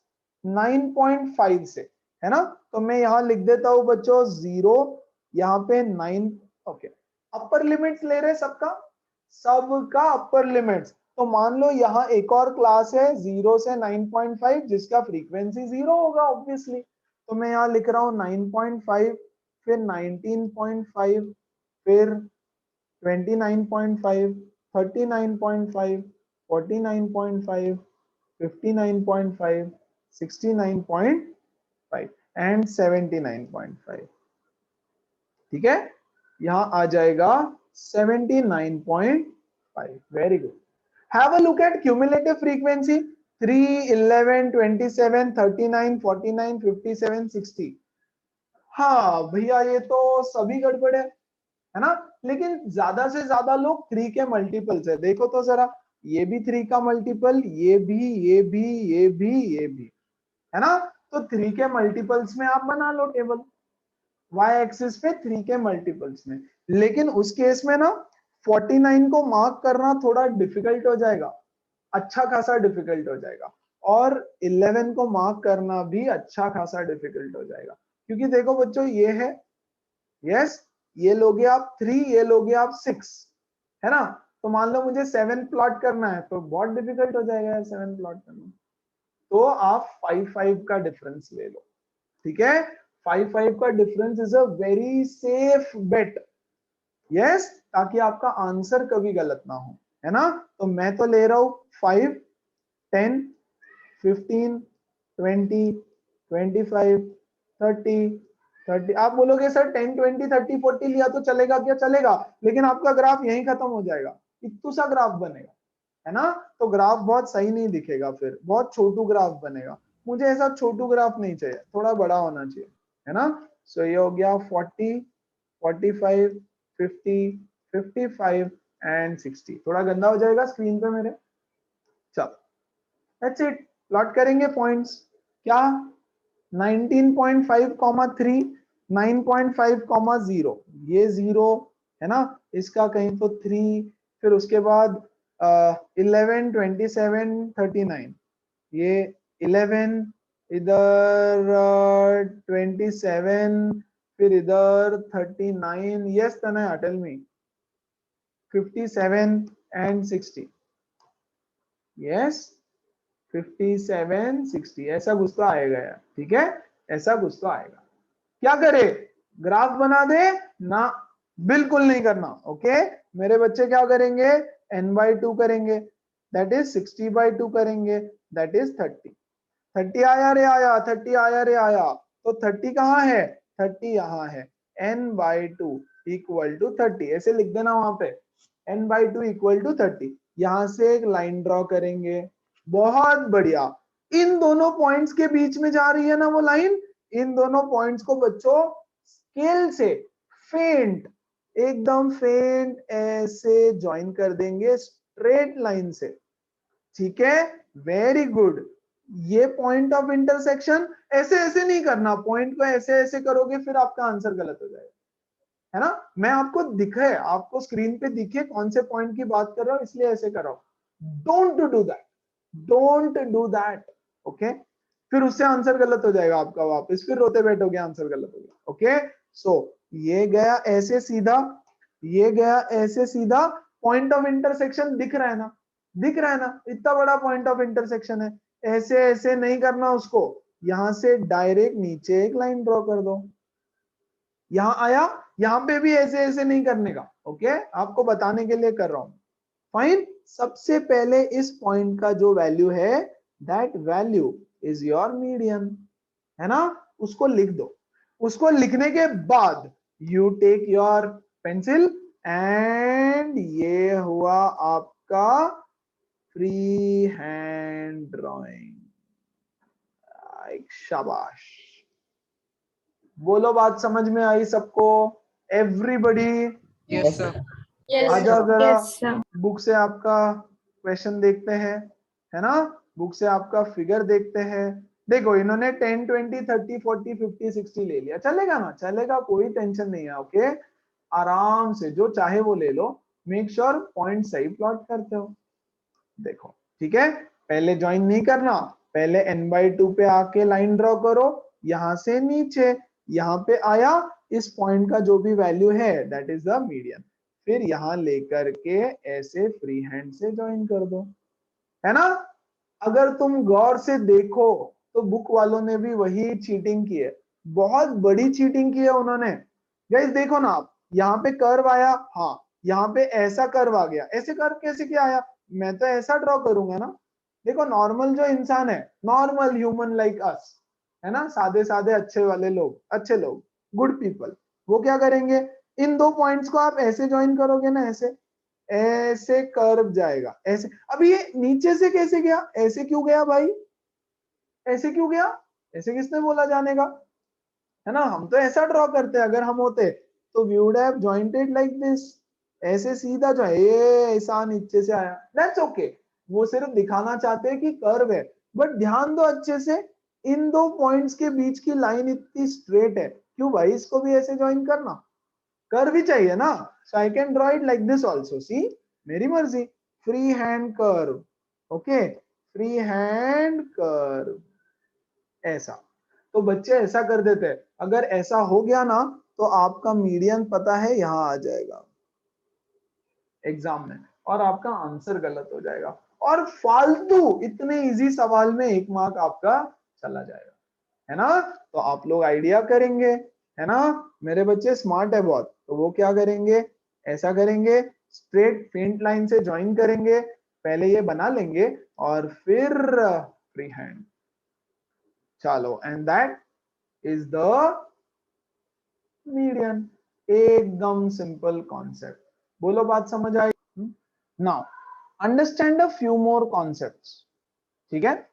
9.5 से, है ना? तो मैं यहां लिख देता हूं बच्चों 0, यहाँ पे 9। ओके, अपर लिमिट्स ले रहे सबका अपर लिमिट्स। तो मान लो यहाँ एक और क्लास है 0 से 9.5 जिसका फ्रीक्वेंसी 0 होगा ऑब्वियसली। तो मैं यहाँ लिख रहा हूँ 9.5, फिर 19.5, फिर 29.5, 39.5, 49.5, 59.5, 69.5 एंड 79.5। ठीक है, यहां आ जाएगा 79.5। Very good. Have a look eight cumulative frequency, 3, 11, 27, 39, 49, 57, 60। हाँ भैया, ये तो सभी गड़बड़ है ना? लेकिन ज्यादा से ज्यादा लोग 3 के मल्टीपल्स है। देखो तो जरा, ये भी 3 का मल्टीपल, ये भी, ये भी, ये भी, ये भी, है ना? तो 3 के मल्टीपल्स में आप बना लो टेबल, y एक्सिस पे 3 के मल्टीपल्स में। लेकिन उस केस में ना 49 को मार्क करना थोड़ा डिफिकल्ट हो जाएगा, अच्छा खासा डिफिकल्ट हो जाएगा, और 11 को मार्क करना भी अच्छा खासा डिफिकल्ट हो जाएगा। क्योंकि देखो बच्चों, ये है, यस, ये लोगे आप 3, ये लोगे आप 6, है ना? तो मान लो मुझे 7 प्लॉट करना है, तो बहुत डिफिकल्ट हो जाएगा यार 7 प्लॉट करना। तो आप 5 का डिफरेंस ले लो, ठीक है? 5 का difference is a very safe bet, yes, ताकि आपका आंसर कभी गलत ना हो, है ना? तो मैं तो ले रहा हूं 5, 10, 15, 20, 25, 30, 30, आप बोलोगे सर 10 20 30 40 लिया तो चलेगा क्या? चलेगा, लेकिन आपका ग्राफ यहीं खत्म हो जाएगा, इतना सा ग्राफ बनेगा, है ना? तो ग्राफ बहुत सही नहीं दिखेगा, फिर बहुत छोटू ग्राफ बनेगा। मुझे ऐसा छोटू ग्राफ नहीं चाहिए, थोड़ा बड़ा होना चाहिए, है ना? सो ये हो गया 40 45 50 55 एंड 60। थोड़ा गंदा हो जाएगा स्क्रीन पे मेरे। चलो दैट्स इट, प्लॉट करेंगे पॉइंट्स। क्या 19.5, 3 9.5, 0, ये 0 है ना, इसका कहीं तो 3, फिर उसके बाद 11 27 39, ये 11, इधर 27, फिर इधर 39, yes Tanaya tell me, 57 and 60, yes 57 60, ऐसा कुछ तो आएगा यार, ठीक है, ऐसा कुछ तो आएगा। क्या करे, ग्राफ बना दे ना, बिल्कुल नहीं करना। ओके, मेरे बच्चे क्या करेंगे, n/2 करेंगे, दैट इज 60/2 करेंगे, दैट इज 30। 30 आया रे आया, 30 आया रे आया, तो 30 कहाँ है, 30 यहाँ है, n/2 इक्वल टू 30, ऐसे लिख देना वहां पे, n/2 इक्वल टू 30। यहां से एक लाइन ड्रॉ करेंगे, बहुत बढ़िया, इन दोनों पॉइंट्स के बीच में जा रही है ना वो लाइन, इन दोनों पॉइंट्स को बच्चों स्केल से फेंट, एकदम फेंट ऐसे ज्वाइन कर देंगे स्ट्रेट लाइन से, ठीक है, वेरी गुड। ये पॉइंट ऑफ इंटरसेक्शन, ऐसे ऐसे नहीं करना, पॉइंट को ऐसे ऐसे करोगे फिर आपका आंसर गलत हो जाएगा, है ना? मैं आपको दिखे, आपको स्क्रीन पे दिखे कौन से पॉइंट की बात कर रहा हूं, इसलिए ऐसे करो, don't do that, don't do that, okay? फिर उससे आंसर गलत हो जाएगा आपका, वापस फिर रोते बैठोगे, आंसर गलत हो गया। ओके, सो ये गया ऐसे सीधा, ये गया ऐसे सीधा, पॉइंट ऑफ इंटरसेक्शन दिख रहा है ना, दिख रहा है ना, इतना बड़ा पॉइंट ऑफ इंटरसेक्शन है, ऐसे ऐसे नहीं करना उसको, यहां से डायरेक्ट नीचे एक लाइन ड्रॉ कर दो, यहां आया, यहां पे भी ऐसे ऐसे नहीं करने का, ओके, आपको बताने के लिए कर रहा हूं। फाइन, सबसे पहले इस पॉइंट का जो वैल्यू है, that value is your median, है ना, उसको लिख दो। उसको लिखने के बाद you take your pencil and ये हुआ आपका फ्री हैंड ड्राइंग। शाबाश, बोलो बात समझ में आई सबको? Everybody Yes, sir. आ जाओ जरा, Yes, sir. बुक से आपका क्वेश्चन देखते हैं, है ना, बुक से आपका फिगर देखते हैं। देखो इन्होंने 10 20 30 40 50 60 ले लिया, चलेगा ना, चलेगा, कोई टेंशन नहीं है। ओके, आराम से जो चाहे वो ले लो, मेक श्योर पॉइंट सही प्लॉट करते हो। देखो ठीक है, पहले ज्वाइन नहीं करना, पहले n/2 पे आके लाइन ड्रॉ करो, यहां से नीचे, यहाँ पे आया, इस पॉइंट का जो भी वैल्यू है दैट इज द मीडियन, फिर यहां लेकर के ऐसे फ्री हैंड से ज्वाइन कर दो, है ना? अगर तुम गौर से देखो तो बुक वालों ने भी वही चीटिंग की है, बहुत बड़ी चीटिंग की है उन्होंने। गाइस देखो ना आप, यहाँ पे कर्व आया, हाँ, यहाँ पे ऐसा कर्व आ गया, ऐसे कर्व कैसे क्या आया, मैं तो ऐसा ड्रॉ करूंगा ना। देखो नॉर्मल जो इंसान है, नॉर्मल ह्यूमन लाइक अस, है ना, सादे सादे अच्छे वाले लोग, अच्छे लोग, गुड पीपल, वो क्या करेंगे, इन दो पॉइंट्स को आप ऐसे ज्वाइन करोगे ना, ऐसे ऐसे कर्व जाएगा ऐसे। अभी ये नीचे से कैसे गया, ऐसे क्यों गया भाई, ऐसे क्यों गया, ऐसे किसने बोला जाने का, है ना? हम तो ऐसा ड्रॉ करते, अगर हम होते तो we would have jointed like this, ऐसे सीधा जो है, ये ऐसा नीचे से आया, दैट्स ओके, वो सिर्फ दिखाना चाहते हैं कि कर्व है, बट ध्यान दो अच्छे से, इन दो पॉइंट्स के बीच की लाइन इतनी स्ट्रेट है, क्यों भाई, इसको भी ऐसे ज्वाइन करना, कर्व ही चाहिए ना, so I can draw it like this also, see, मेरी मर्जी, freehand curve, okay, freehand curve, ऐसा। तो बच्चे ऐसा कर देते हैं, अगर ऐसा हो गया ना तो आपका मीडियन पता है यहां आ जाएगा एग्जाम में, और आपका आंसर गलत हो जाएगा, और फालतू इतने इजी सवाल में 1 मार्क आपका चला जाएगा, है ना? तो आप लोग आइडिया करेंगे, है ना, मेरे बच्चे स्मार्ट है बहुत, तो वो क्या करेंगे, ऐसा करेंगे, स्ट्रेट फेंट लाइन से ज्वाइन करेंगे, पहले ये बना लेंगे और फिर फ्री हैंड, चलो, and that is the median. एकदम सिंपल कॉन्सेप्ट, बोलो बात समझ आई? Now understand a few more concepts, ठीक है?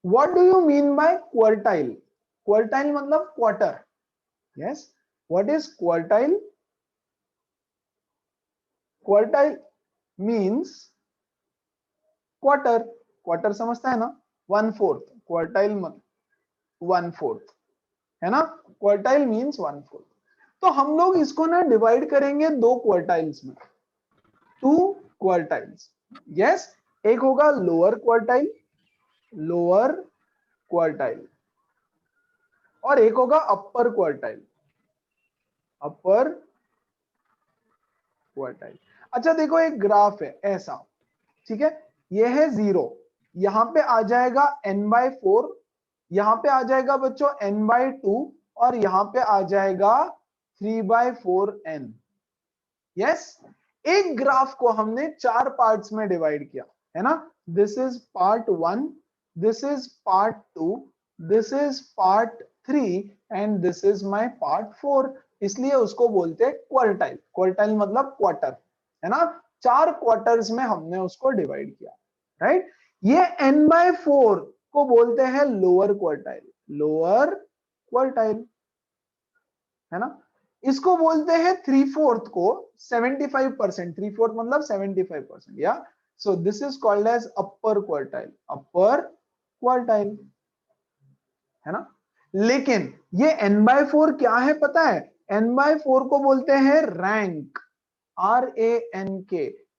What do you mean by quartile? Quartile मतलब quarter, yes. What is quartile? Quartile means quarter. Quarter समझता है ना, 1/4। क्वार्टाइल मतलब 1/4, है ना? Quartile means 1/4। तो हम लोग इसको ना डिवाइड करेंगे दो क्वार्टाइल्स में, टू क्वार्टाइल्स, यस। एक होगा लोअर क्वार्टाइल, लोअर क्वार्टाइल, और एक होगा अपर क्वार्टाइल, अपर क्वार्टाइल। अच्छा देखो एक ग्राफ है ऐसा, ठीक है? ये है 0, यहां पे आ जाएगा n/4, यहां पे आ जाएगा बच्चों n/2, और यहां पे आ जाएगा 3/4n, यस। एक ग्राफ को हमने 4 पार्ट्स में डिवाइड किया, है ना? This is part 1, this is part 2, this is part 3, and this is my part 4। इसलिए उसको बोलते हैं क्वार्टाइल। क्वार्टाइल मतलब क्वार्टर, है ना? 4 क्वार्टर्स में हमने उसको डिवाइड किया, राइट? ये n/4 को बोलते हैं लोअर क्वार्टाइल, लोअर क्वार्टाइल, है ना? इसको बोलते हैं 3/4 को 75%, 3/4 मतलब 75%, या? So this is called as upper quartile, upper quartile, है ना? लेकिन ये n/4 क्या है पता है? n/4 को बोलते हैं rank, RANK,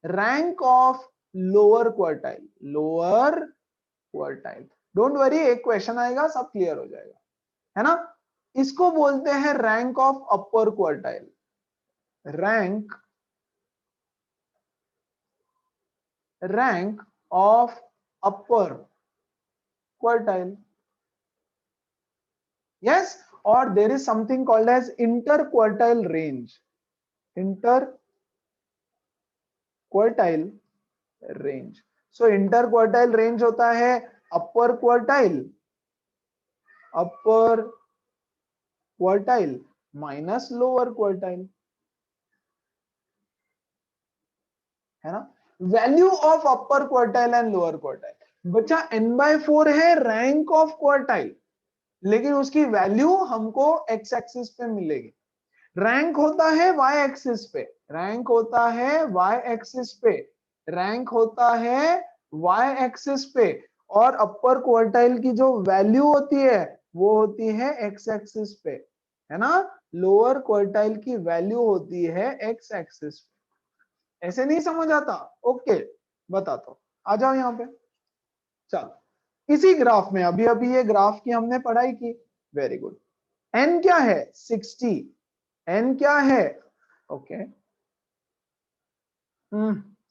rank of lower quartile, lower quartile. Don't worry, एक क्वेश्चन आएगा सब क्लियर हो जाएगा, है ना? इसको बोलते हैं rank of upper quartile, rank, rank of upper quartile, yes. Or there is something called as interquartile range, interquartile range. So interquartile range होता है upper quartile minus lower quartile, है ना? Value of upper quartile and lower quartile. बच्चा n/4 है rank of quartile, लेकिन उसकी value हमको x axis पे मिलेगी। रैंक होता है वाई एक्सिस पे, रैंक होता है वाई एक्सिस पे, रैंक होता है वाई एक्सिस पे, और अपर क्वार्टाइल की जो वैल्यू होती है वो होती है एक्स एक्सिस पे, है ना? लोअर क्वार्टाइल की वैल्यू होती है एक्स एक्सिस पे। ऐसे नहीं समझ आता? ओके, बताता हूं, आ जाओ यहां पे। चलो इसी ग्राफ में, अभी अभी ये ग्राफ की हमने पढ़ाई की, वेरी गुड। n क्या है? 60। n क्या है? ओके,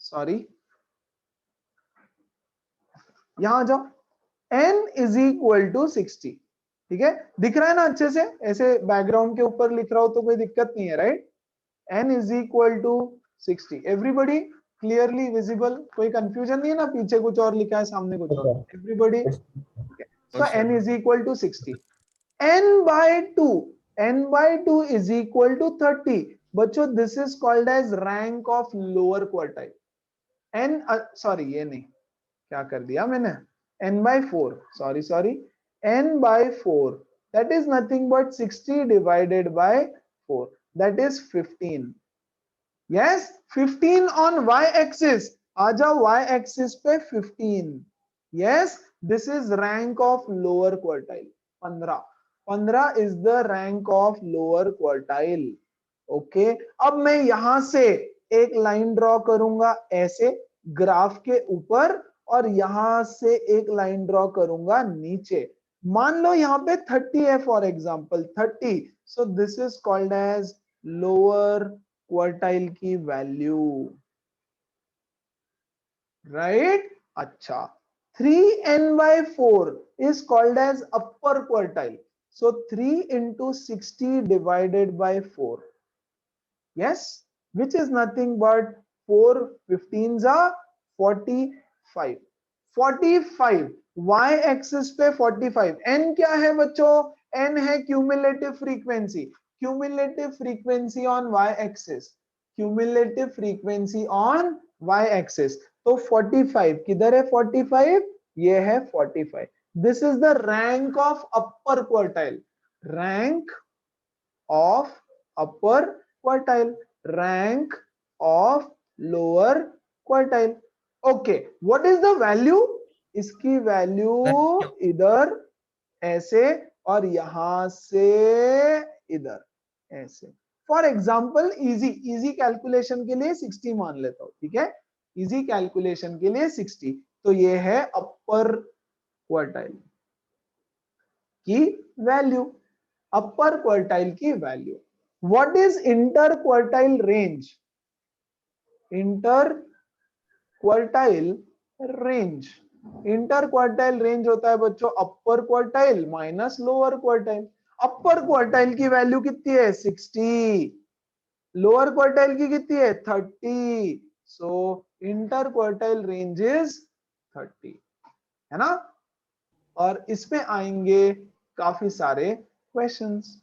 सॉरी, यहां आ जाओ। n इज इक्वल टू 60, ठीक है? दिख रहा है ना अच्छे से? ऐसे बैकग्राउंड के ऊपर लिख रहा हो तो कोई दिक्कत नहीं है, right? n is equal to 60, everybody clearly visible? कोई कंफ्यूजन नहीं है ना? पीछे कुछ और लिखा है, सामने कुछ और, everybody? So n is equal to 60. n/2, n/2 is equal to 30. बच्चों this is called as rank of lower quartile. n sorry ये नहीं, क्या कर दिया मैंने? n/4, sorry, n/4, that is nothing but 60 divided by 4, that is 15. Yes, 15 on y axis, आ जाओ y axis पे 15. Yes, this is rank of lower quartile, 15 is the rank of lower quartile. Okay, अब मैं यहां से एक line draw करूंगा ऐसे graph के ऊपर, और यहां से एक लाइन ड्रॉ करूंगा नीचे। मान लो यहां पे 30 है for example, 30, so this is called as lower quartile की वैल्यू, राइट? अच्छा, 3n/4 is called as upper quartile. So 3 into 60 divided by 4. Yes, which is nothing but 4 15s are 45. 45 y axis पे 45। n क्या है बच्चों? n है cumulative frequency. Cumulative frequency on y axis, cumulative frequency on y axis. तो 45 किधर है? 45 ये है 45। This is the rank of upper quartile, rank of upper quartile, rank of lower quartile. Okay, what is the value? इसकी value इधर ऐसे और यहां से इधर ऐसे। फॉर एग्जाम्पल इजी कैलकुलेशन के लिए 60 मान लेता हूं, ठीक है, इजी कैलकुलेशन के लिए 60। तो ये है अपर क्वार्टाइल की वैल्यू, अपर क्वार्टाइल की value. What is inter quartile range? Inter quartile range, inter quartile range होता है बच्चों अपर quartile minus lower quartile. Upper quartile की वैल्यू कितनी है? 60, लोअर क्वार्टाइल की कितनी है? 30। सो इंटर क्वार्टाइल रेंज इज 30, है ना। और इसमें आएंगे काफी सारे क्वेश्चंस,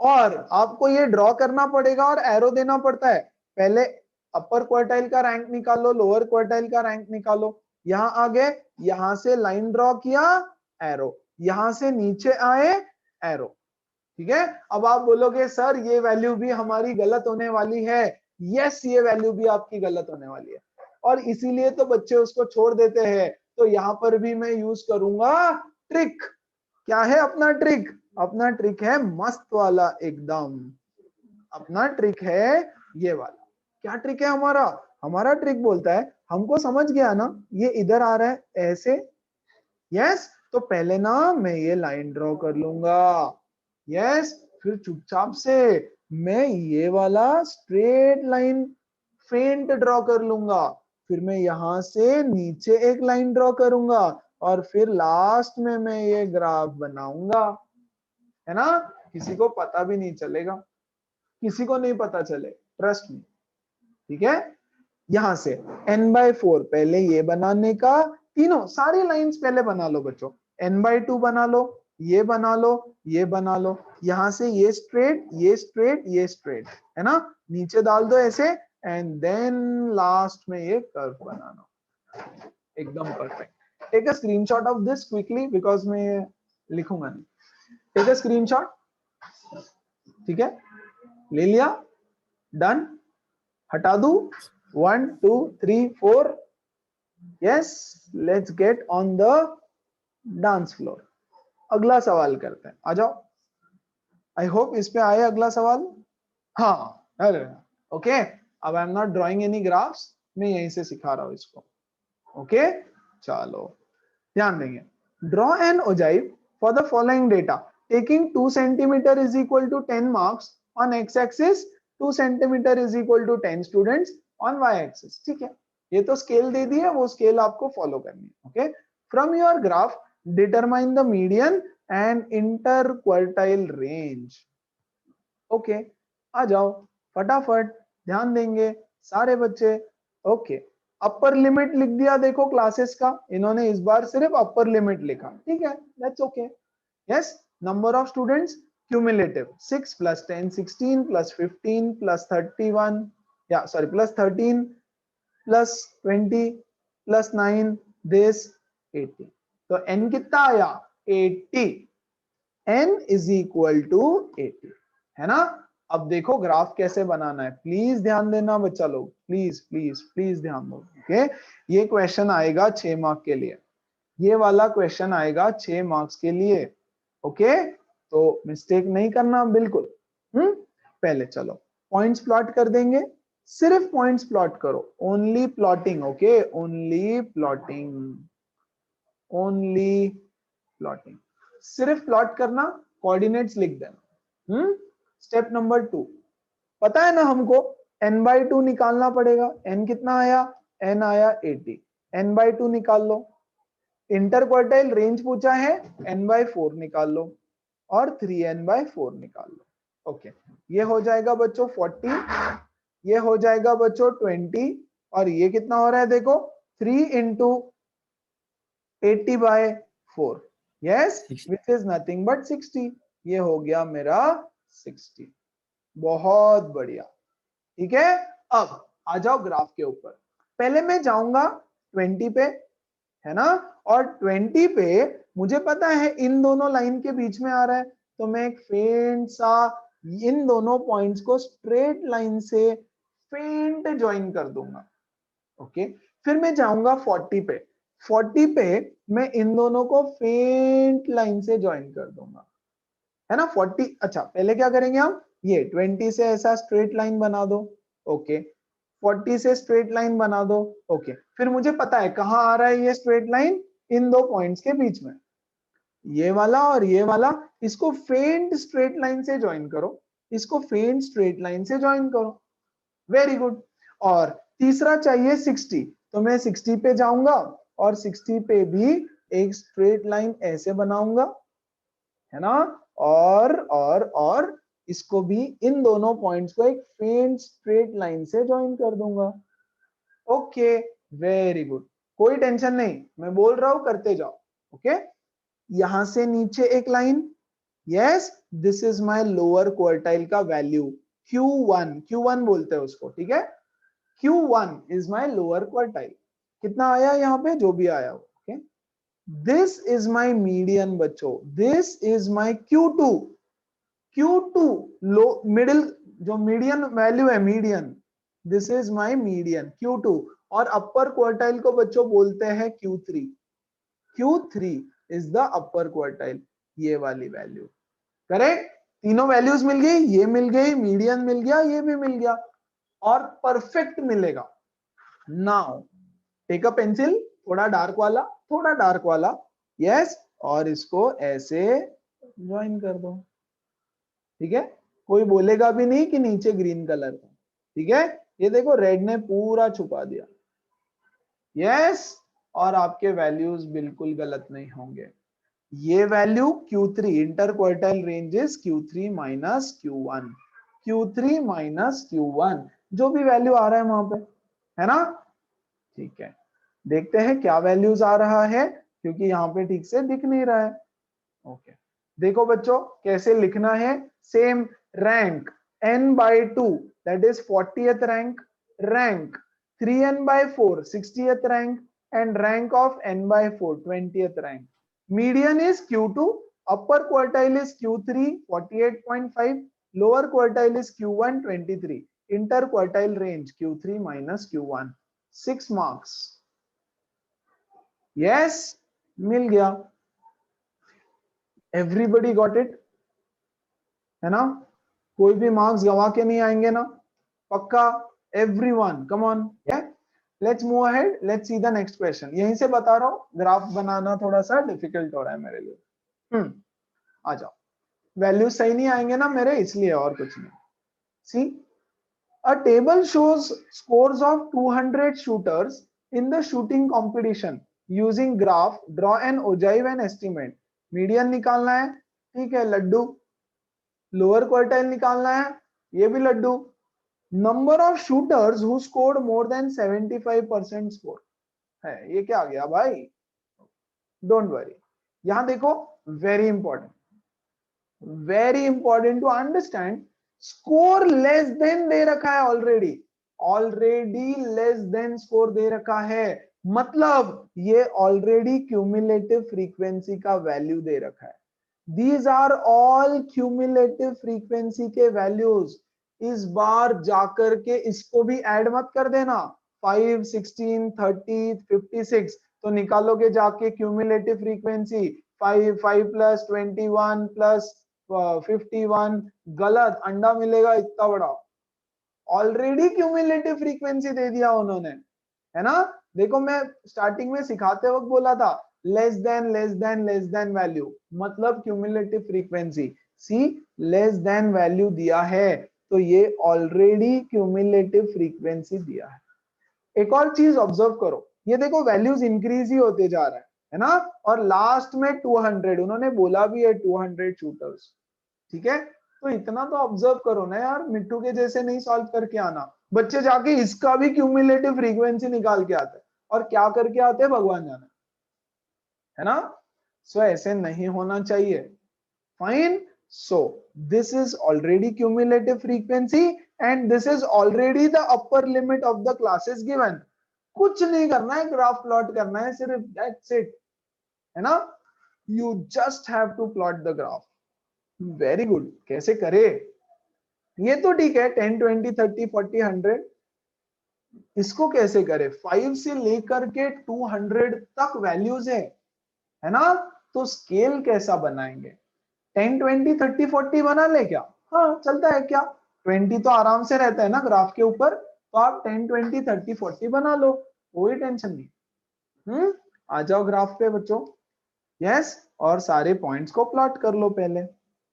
और आपको ये ड्रॉ करना पड़ेगा और एरो देना पड़ता है। पहले अपर क्वार्टाइल का रैंक निकालो, लोअर क्वार्टाइल का रैंक निकालो। यहां आ गए, यहां से लाइन ड्रॉ किया, एरो, यहां से नीचे आए, एरो, ठीक है। अब आप बोलोगे सर ये वैल्यू भी हमारी गलत होने वाली है। यस, ये वैल्यू भी आपकी गलत होने वाली है, और इसीलिए तो बच्चे उसको छोड़ देते हैं। तो यहां पर भी मैं यूज करूंगा ट्रिक। क्या है अपना ट्रिक? अपना ट्रिक है मस्त वाला एकदम, अपना ट्रिक है ये वाला। क्या ट्रिक है हमारा? हमारा ट्रिक बोलता है, हमको समझ गया ना ये इधर आ रहा है ऐसे, यस, तो पहले ना मैं ये लाइन ड्रॉ कर लूंगा, यस, फिर चुपचाप से मैं ये वाला स्ट्रेट लाइन फेंट ड्रॉ कर लूंगा, फिर मैं यहां से नीचे एक लाइन ड्रॉ करूंगा, और फिर लास्ट में मैं ये ग्राफ बनाऊंगा, है ना। किसी को पता भी नहीं चलेगा, किसी को नहीं पता चले, ट्रस्ट मी, ठीक है। यहां से n/4 पहले ये बनाने का, तीनों सारी लाइंस पहले बना लो बच्चों। n/2 बना लो, ये बना लो, ये बना लो, यहां से ये स्ट्रेट, ये स्ट्रेट, ये स्ट्रेट, है ना। नीचे डाल दो ऐसे, एंड देन लास्ट में ये कर्व बनाना, एकदम perfect. Take a screenshot of this quickly, because मैं ये लिखूंगा नहीं। टेक अ स्क्रीनशॉट, ठीक है, ले लिया, डन, हटा दू, 1 2 3 4, yes, let's get on the dance floor. अगला सवाल करते हैं, आ जाओ। आई होप इस पे आए अगला सवाल। हाँ, अरे ओके, अब I am not drawing any graphs, मैं यहीं से सिखा रहा हूं इसको, ओके। चलो ध्यान देंगे। Draw an ogive for the following data, taking 2 centimetre is equal to 10 marks on X axis, 2 centimetre is equal to 10 students on Y axis, ठीक है। ये तो स्केल दे दी है, वो स्केल आपको फॉलो करनी है, okay. From your graph determine the median and interquartile range, okay. आ जाओ फटाफट, ध्यान देंगे सारे बच्चे, ओके। अपर लिमिट लिख दिया, देखो क्लासेस का, इन्होंने इस बार सिर्फ अपर लिमिट लिखा, ठीक है, that's okay. Yes, number of students cumulative 6 + 10 16 + 15 + 31, या सॉरी +13 + 20 + 9 दिस 80। तो n कितना आया? 80, n इज इक्वल टू 80, है ना। अब देखो ग्राफ कैसे बनाना है, प्लीज ध्यान देना बच्चा लोग, प्लीज प्लीज प्लीज ध्यान दो, ओके। ये क्वेश्चन आएगा 6 मार्क के लिए, ये वाला क्वेश्चन आएगा 6 मार्क्स के लिए, ओके। तो मिस्टेक नहीं करना बिल्कुल। पहले चलो पॉइंट्स प्लॉट कर देंगे, सिर्फ पॉइंट्स प्लॉट करो, only plotting, okay, only plotting, only plotting, सिर्फ प्लॉट करना, कोऑर्डिनेट्स लिख देना। स्टेप नंबर 2, पता है ना हमको n/2 निकालना पड़ेगा। n कितना आया? n आया 80, n/2 निकाल लो। इंटर क्वार्टाइल रेंज पूछा है, n/4 निकाल लो, और 3n/4 निकाल लो, ओके। ये हो जाएगा बच्चों 40, ये हो जाएगा बच्चों 20, और ये कितना हो रहा है देखो, 3 × 80/4, yes, which is nothing but 60। ये हो गया मेरा 60। बहुत बढ़िया, ठीक है। अब आ जाओ ग्राफ के ऊपर। पहले मैं जाऊंगा 20 पे, है ना, और 20 पे मुझे पता है इन दोनों लाइन के बीच में आ रहा है, तो मैं एक फेंट सा इन दोनों पॉइंट्स को स्ट्रेट लाइन से फेंट ज्वाइन कर दूंगा। ओके, फिर मैं जाऊंगा 40 पे। 40 पे मैं इन दोनों को फेंट लाइन से ज्वाइन कर दूंगा, है ना। 40, अच्छा पहले क्या करेंगे हम, ये 20 से ऐसा स्ट्रेट लाइन बना दो। ओके, 40 से स्ट्रेट लाइन बना दो। ओके, फिर मुझे पता है कहां आ रहा है ये स्ट्रेट लाइन, इन दो पॉइंट्स के बीच में, ये वाला और ये वाला। इसको फेंट स्ट्रेट लाइन से ज्वाइन करो, इसको फेंट स्ट्रेट लाइन से ज्वाइन करो। Very good. और तीसरा चाहिए 60, तो मैं 60 पे जाऊंगा और 60 पे भी एक स्ट्रेट लाइन ऐसे बनाऊंगा, है ना, और इसको भी इन दोनों पॉइंट्स को एक फेंट स्ट्रेट लाइन से ज्वाइन कर दूंगा। ओके, वेरी गुड, कोई टेंशन नहीं, मैं बोल रहा हूं करते जाओ। ओके, यहां से नीचे एक line, yes, this is my lower quartile का वैल्यू Q1, Q1 बोलते हैं उसको, ठीक है। Q1 is my lower quartile. कितना आया यहाँ पे, जो भी आया, okay. This is my median बच्चों, this is my Q2। Q2 लो मिडिल, जो मीडियन वैल्यू है, median, this is my median Q2। और अपर क्वार्टाइल को बच्चों बोलते हैं Q3। Q3 is the upper quartile, ये वाली वैल्यू, करेक्ट। तीनों वैल्यूज मिल गई, ये मिल गई, मीडियन मिल गया, ये भी मिल गया, और परफेक्ट मिलेगा। नाउ टेक अ पेंसिल, थोड़ा डार्क वाला, थोड़ा डार्क वाला, यस, और इसको ऐसे ज्वाइन कर दो, ठीक है। कोई बोलेगा भी नहीं कि नीचे ग्रीन कलर का, ठीक है। ये देखो रेड ने पूरा छुपा दिया, यस, और आपके वैल्यूज बिल्कुल गलत नहीं होंगे। ये value Q3, inter quartile ranges Q3 minus Q1, Q3 minus Q1, जो भी वैल्यू आ रहा है वहां पे, है ना। ठीक है, देखते हैं क्या वैल्यूज आ रहा है, क्योंकि यहाँ पे ठीक से दिख नहीं रहा है। ओके, देखो बच्चों कैसे लिखना है, same rank n/2 that is 40th rank, rank 3n/4 60th rank, and rank of n/4 20th rank. Median is Q2, upper quartile is Q3 48.5, lower quartile is Q1 23, inter quartile range Q3 minus Q1, 6 marks। Yes, मिल गया, everybody got it, है ना। कोई भी marks गवा के नहीं आएंगे ना, पक्का। Everyone come on, let's move ahead, let's see the next question. यहीं से बता रहा हूं ग्राफ बनाना थोड़ा सा डिफिकल्ट हो रहा है मेरे लिए। आ जाओ, वैल्यू सही नहीं आएंगे ना मेरे, इसलिए, और कुछ नहीं। सी, a table shows scores of 200 shooters in the shooting competition using graph, draw an ogive and estimate। Median निकालना है, ठीक है, लड्डू। लोअर क्वार्टाइल निकालना है, ये भी लड्डू। Number of shooters who scored more than 75% score है, ये क्या आ गया भाई। डोंट वरी, यहां देखो, very important, very important to understand, score less than दे रखा है already, already less than score दे रखा है, मतलब ये ऑलरेडी क्यूमुलेटिव फ्रीक्वेंसी का वैल्यू दे रखा है। These are all cumulative frequency के वैल्यूज। इस बार जाकर के इसको भी ऐड मत कर देना, 5 16 30 56, तो निकालोगे जाके क्यूमुलेटिव फ्रीक्वेंसी 5 प्लस 21 प्लस 51, गलत, अंडा मिलेगा इतना बड़ा। ऑलरेडी क्यूमुलेटिव फ्रीक्वेंसी दे दिया उन्होंने, है ना। देखो मैं स्टार्टिंग में सिखाते वक्त बोला था less than less than less than value, मतलब क्यूमुलेटिव फ्रीक्वेंसी। सी, लेस देन वैल्यू दिया है, तो ये ऑलरेडी क्यूमुलेटिव फ्रीक्वेंसी दिया है। एक और चीज ऑब्जर्व करो, ये देखो वैल्यूज इंक्रीज ही होते जा रहा है ना, और लास्ट में 200, उन्होंने बोला भी है 200 शूटर्स, ठीक है। तो इतना तो ऑब्जर्व करो ना यार, मिट्टू के जैसे नहीं सॉल्व करके आना, बच्चे जाके इसका भी क्यूमुलेटिव फ्रीक्वेंसी निकाल के आते हैं, और क्या करके आते हैं भगवान जाने, है ना। सो ऐसे नहीं होना चाहिए, fine. So this is already cumulative frequency and this is already the upper limit of the classes given. कुछ नहीं करना है, ग्राफ प्लॉट करना है सिर्फ, that's it, है ना? You just have to plot the graph. Very good. कैसे करे? ये तो ठीक है, 10, 20, 30, 40, 100. इसको कैसे करे? 5 से लेकर के 200 तक वैल्यूज है ना? तो स्केल कैसा बनाएंगे? 10, 20, 30, 40 बना ले क्या? हाँ चलता है क्या? 20 तो आराम से रहता है ना ग्राफ के ऊपर, तो आप 10, 20, 30, 40 बना लो, कोई टेंशन नहीं। आ जाओ ग्राफ पे बच्चों। यस, और सारे पॉइंट्स को प्लॉट कर लो पहले।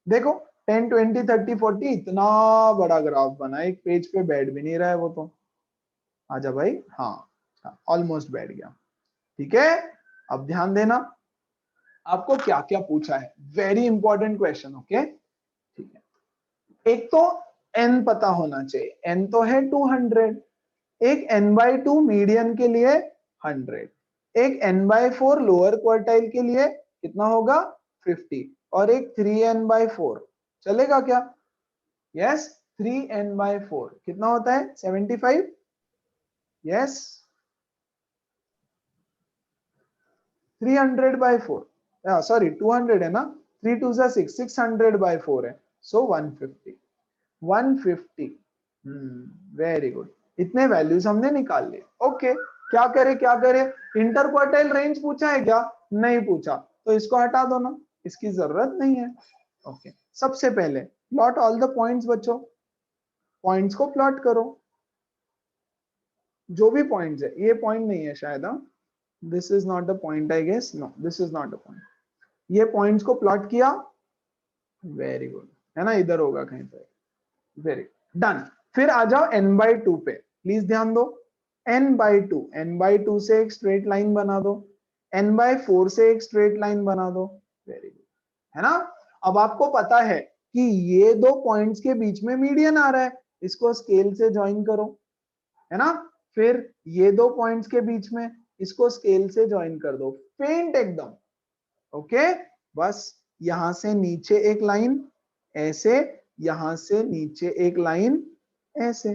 देखो 10, 20, 30, 40 इतना बड़ा ग्राफ बना, एक पेज पे बैठ भी नहीं रहा है वो तो। आजा भाई, हाँ ऑलमोस्ट बैठ गया। ठीक है, अब ध्यान देना आपको क्या क्या पूछा है, वेरी इंपॉर्टेंट क्वेश्चन। ओके ठीक है, एक तो n पता होना चाहिए, n तो है 200, एक n/2 मीडियन के लिए 100, एक n/4 लोअर क्वार्टाइल के लिए कितना होगा 50, और एक 3n/4 चलेगा क्या? यस, 3n/4 कितना होता है 75। यस, 300/4, सॉरी 200 है ना, 3 2 6, 600/4 है, सो 150, 150। वेरी गुड, इतने वैल्यूज हमने निकाल लिए। ओके, क्या करे क्या करे? इंटर क्वार्टाइल रेंज पूछा है क्या? नहीं पूछा, तो इसको हटा दो ना, इसकी जरूरत नहीं है। ओके, सबसे पहले प्लॉट ऑल द पॉइंट्स बच्चों, पॉइंट्स को प्लॉट करो, जो भी पॉइंट्स है। ये पॉइंट नहीं है शायद, this is not the point I guess, no this is not the point. ये पॉइंट्स को प्लॉट किया, वेरी गुड, है ना, इधर होगा कहीं पे। Very done. फिर आ जाओ n/2 पे, प्लीज ध्यान दो। n/2 से एक स्ट्रेट लाइन बना दो, n/4 से एक स्ट्रेट लाइन बना दो। वेरी गुड, है ना? अब आपको पता है कि ये दो पॉइंट्स के बीच में मीडियन आ रहा है, इसको स्केल से ज्वाइन करो, है ना? फिर ये दो पॉइंट्स के बीच में, इसको स्केल से ज्वाइन कर दो, फेंट एकदम। ओके, बस यहां से नीचे एक लाइन ऐसे, यहां से नीचे एक लाइन ऐसे,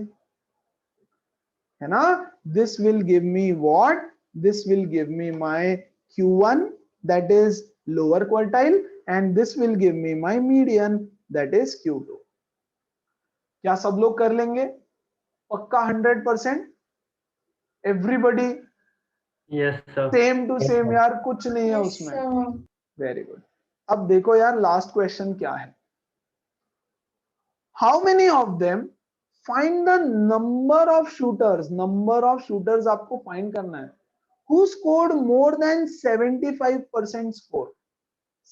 है ना? This will give me what? This will give me my Q1 that is lower quartile and this will give me my median that is Q2। क्या सब लोग कर लेंगे पक्का 100%? Everybody yes sir. Same to same यार, कुछ नहीं है उसमें। Very good. अब देखो यार, लास्ट क्वेश्चन क्या है? How many of them, find the number of shooters, number of shooters आपको फाइंड करना है, who scored more than 75% score.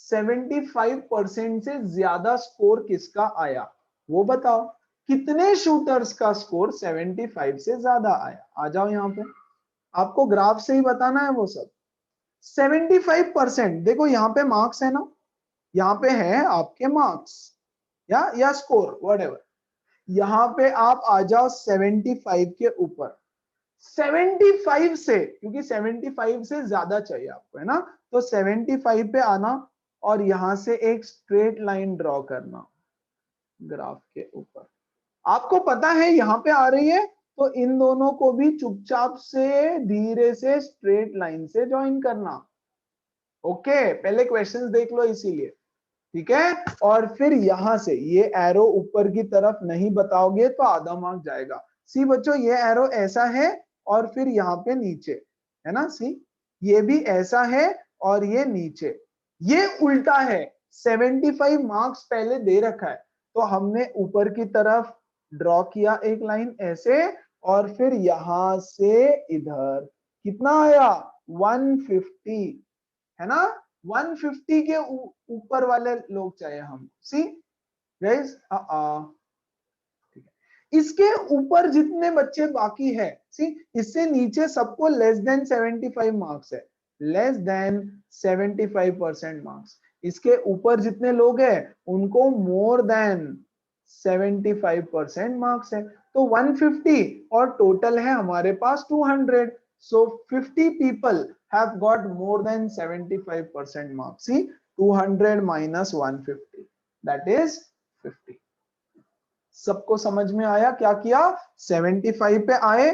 75% से ज्यादा स्कोर किसका आया वो बताओ। कितने शूटर्स का स्कोर 75 से ज्यादा आया? आ जाओ यहाँ पे, आपको ग्राफ से ही बताना है वो सब। 75%, देखो यहाँ पे मार्क्स है ना, यहाँ पे है आपके मार्क्स या स्कोर व्हाटएवर, यहाँ पे आप आ जाओ 75 के ऊपर। 75 से, क्योंकि 75 से ज्यादा चाहिए आपको, है ना? तो 75 पे आना और यहां से एक स्ट्रेट लाइन ड्रॉ करना ग्राफ के ऊपर। आपको पता है यहां पे आ रही है, तो इन दोनों को भी चुपचाप से धीरे से स्ट्रेट लाइन से ज्वाइन करना। ओके, पहले क्वेश्चंस देख लो इसीलिए, ठीक है? और फिर यहां से ये एरो ऊपर की तरफ नहीं बताओगे तो आधा मार्क जाएगा। सी बच्चों, ये एरो ऐसा है और फिर यहाँ पे नीचे, है ना? सी, ये भी ऐसा है और ये नीचे, ये उल्टा है। 75 मार्क्स पहले दे रखा है, तो हमने ऊपर की तरफ ड्रॉ किया एक लाइन ऐसे, और फिर यहां से इधर कितना आया 150, है ना? 150 के ऊपर वाले लोग चाहिए हम। सी गाइस, इसके ऊपर जितने बच्चे बाकी है, सी इससे नीचे सबको लेस देन 75 मार्क्स है, लेस देन 75% मार्क्स। इसके ऊपर जितने लोग हैं उनको मोर देन 75% मार्क्स है। तो 150 और टोटल है हमारे पास 200, so 50 people have got more than 75% marks। See, 200 minus 150, that is 50। सबको समझ में आया क्या किया? 75 पे आए,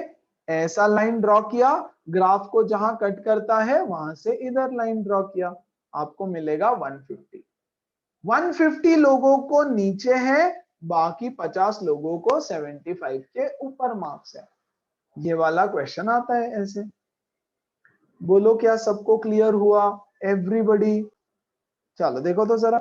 ऐसा लाइन ड्रॉ किया, ग्राफ को जहां कट करता है वहां से इधर लाइन ड्रॉ किया, आपको मिलेगा 150। 150 लोगों को नीचे है, बाकी 50 लोगों को 75 के ऊपर मार्क्स है। ये वाला क्वेश्चन आता है ऐसे। बोलो क्या सबको क्लियर हुआ? एवरीबॉडी, चलो देखो तो जरा।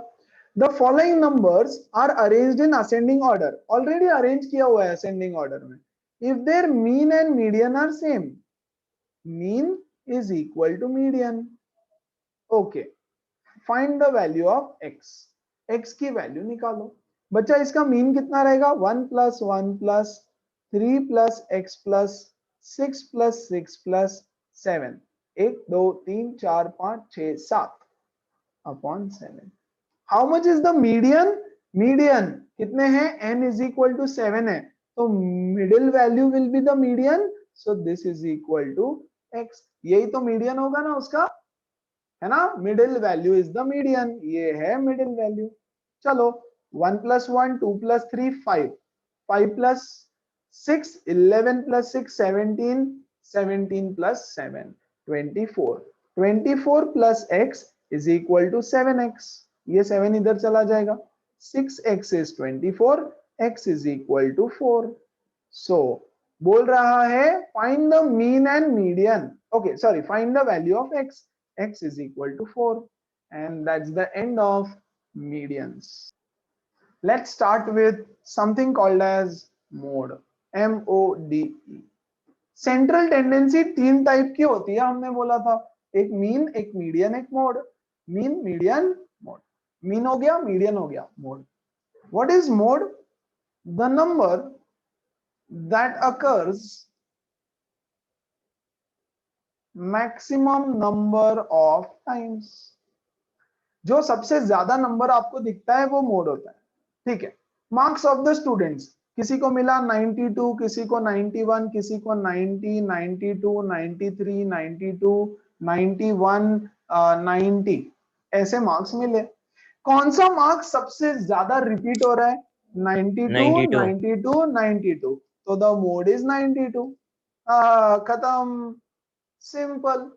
The following numbers are arranged in ascending order. Already arrange किया हुआ है असेंडिंग ऑर्डर में। If there mean and median are same, mean is equal to median. Okay, find the value of X. X की value निकालो। बच्चा इसका mean कितना रहेगा? 1 plus 1 plus 3 plus X plus 6 plus 6 plus 7, 1 2 3 4 5 6 7 upon 7। How much is the median? Median कितने हैं? n is equal to 7 है, तो middle value will be the median, so this is equal to x। यही तो median होगा ना उसका, है ना? Middle value is the median, ये है मिडिल वैल्यू। चलो 1 plus 1 2 plus 3 5, 5 plus 6 11 plus 6 17, 17 plus 7 24, 24 plus x is equal to 7x। ये 7 इधर चला जाएगा, 6x is 24, x is equal to 4। So बोल रहा है find the mean and median. Okay sorry, find the value of x, x is equal to 4, and that's the end of medians. Let's start with something called as mode, MODE. Central tendency 3 type की होती है, हमने बोला था, एक mean, एक median, एक mode. Mean, median, mode. Mean हो गया, मीडियन हो गया, mode. What is mode? The number that occurs maximum number of times. जो सबसे ज्यादा नंबर आपको दिखता है वो मोड होता है, ठीक है। मार्क्स ऑफ द स्टूडेंट्स, किसी को मिला 92, किसी को 91, किसी को 90, 92, 93, 92, 91, 90, ऐसे मार्क्स मिले। कौन सा मार्क्स सबसे ज्यादा रिपीट हो रहा है? 92, 92, 92, तो द मोड इज 92। खत्म, सिंपल,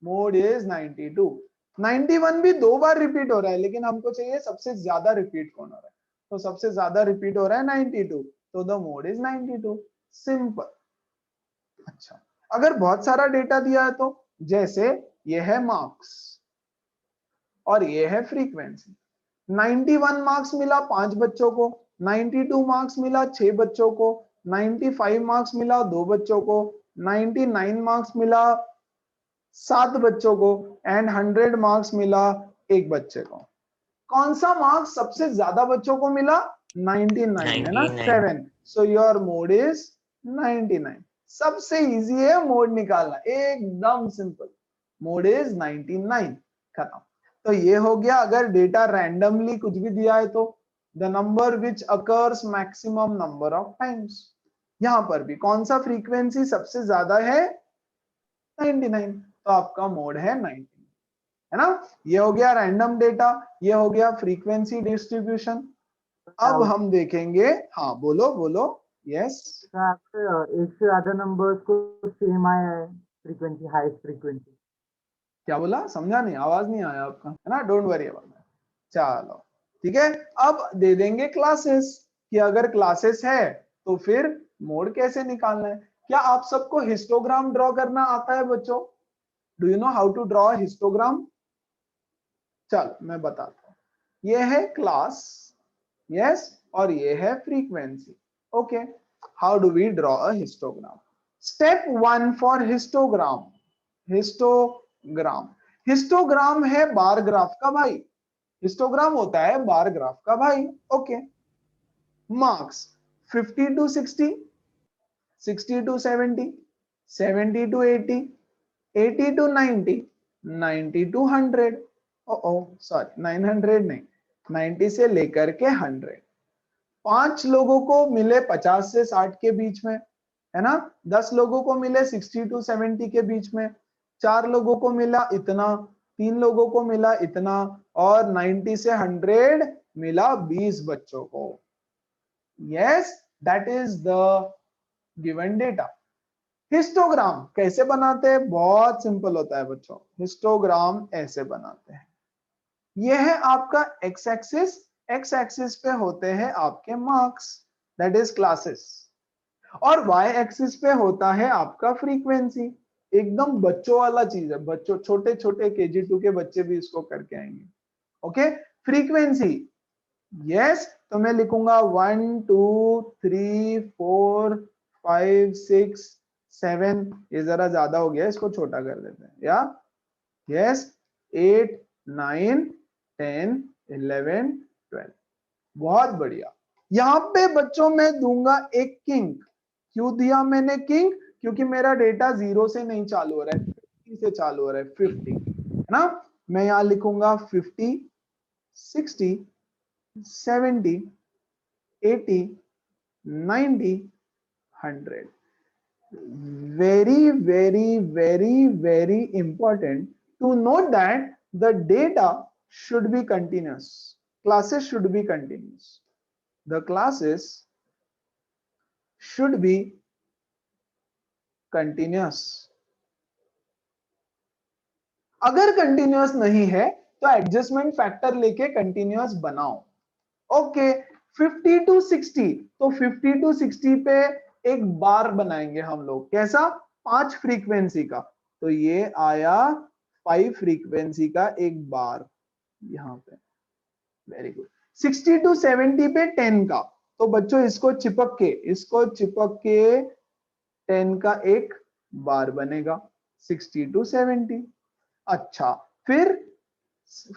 मोड इज 92। 91 भी 2 बार रिपीट हो रहा है, लेकिन हमको चाहिए सबसे ज्यादा रिपीट कौन हो रहा है, तो सबसे ज्यादा रिपीट हो रहा है 92, तो द मोड इज 92। सिंपल। अच्छा, अगर बहुत सारा डेटा दिया है तो, जैसे ये है मार्क्स और ये है फ्रीक्वेंसी। 91 मार्क्स मिला 5 बच्चों को, 92 मार्क्स मिला 6 बच्चों को, 95 मार्क्स मिला 2 बच्चों को, 99 मार्क्स मिला 7 बच्चों को, एंड 100 मार्क्स मिला 1 बच्चे को। कौन सा मार्क्स सबसे ज्यादा बच्चों को मिला? 99 है ना, 7। So your mode is 99। सबसे इजी है मोड निकालना, एकदम सिंपल। मोड इज 99, खत्म। तो ये हो गया अगर डेटा रैंडमली कुछ भी दिया है तो, the number which occurs maximum number of times. यहां पर भी कौन सा फ्रीक्वेंसी सबसे ज्यादा है? 99, तो आपका मोड है 99, है ना। ये हो गया रैंडम डेटा, ये हो गया फ्रीक्वेंसी डिस्ट्रीब्यूशन। अब हम देखेंगे, हाँ बोलो बोलो। यस, एक से ज्यादा नंबर्स को सेम आया है फ्रीक्वेंसी, हाईएस्ट फ्रीक्वेंसी। क्या बोला? समझा नहीं, आवाज नहीं आया आपका, है ना। Don't worry about that. चलो ठीक है, अब दे देंगे क्लासेस, कि अगर क्लासेस है तो फिर मोड कैसे निकालना है। क्या आप सबको हिस्टोग्राम ड्रॉ करना आता है बच्चों? Do you know how to draw histogram? चलो मैं बताता हूँ। ये है क्लास, यस, और ये है frequency. Okay, how do we draw a histogram? Step 1 for histogram. Histogram, histogram है बार ग्राफ का भाई। हिस्टोग्राम होता है बार ग्राफ का भाई। Okay, marks 50 to 60, 60 to 70, 70 to 80, 80 to 90, 90 to 100, sorry 900 नहीं, 90 से लेकर के 100। 5 लोगों को मिले 50 से 60 के बीच में, है ना। 10 लोगों को मिले 60 to 70 के बीच में, 4 लोगों को मिला इतना, 3 लोगों को मिला इतना, और 90 से 100 मिला 20 बच्चों को। Yes, that is the given data. Histogram कैसे बनाते हैं? बहुत सिंपल होता है बच्चों। हिस्टोग्राम ऐसे बनाते हैं। यह है आपका एक्स एक्सिस, एक्स एक्सिस पे होते हैं आपके मार्क्स, दैट इज क्लासेस, और वाई एक्सिस पे होता है आपका फ्रीक्वेंसी। एकदम बच्चों वाला चीज है, बच्चों छोटे छोटे KG2 के बच्चे भी इसको करके आएंगे। ओके, फ्रीक्वेंसी, यस, तो मैं लिखूंगा 1 2 3 4 5 6 7, ये जरा ज्यादा हो गया, इसको छोटा कर देते हैं, या यस 8 9 10 11 12। बहुत बढ़िया। यहां पे बच्चों मैं दूंगा एक किंग। क्यों दिया मैंने किंग? क्योंकि मेरा डेटा 0 से नहीं चालू हो रहा है, 50 से चालू हो रहा है, 50 है ना। मैं यहां लिखूंगा 50 60 70 80 90 100। very very very very important to note that the data should be continuous, classes should be continuous, the classes should be continuous। अगर कंटिन्यूअस नहीं है तो एडजस्टमेंट फैक्टर लेके कंटिन्यूअस बनाओ। ओके, 50 to 60, तो 50 to 60 पे एक बार बनाएंगे हम लोग, कैसा? 5 फ्रीक्वेंसी का, तो ये आया 5 फ्रीक्वेंसी का एक बार यहां पे। Very good. 60 to 70 पे 10 का, तो बच्चों इसको चिपक के 10 का एक बार बनेगा 60 to 70। अच्छा, फिर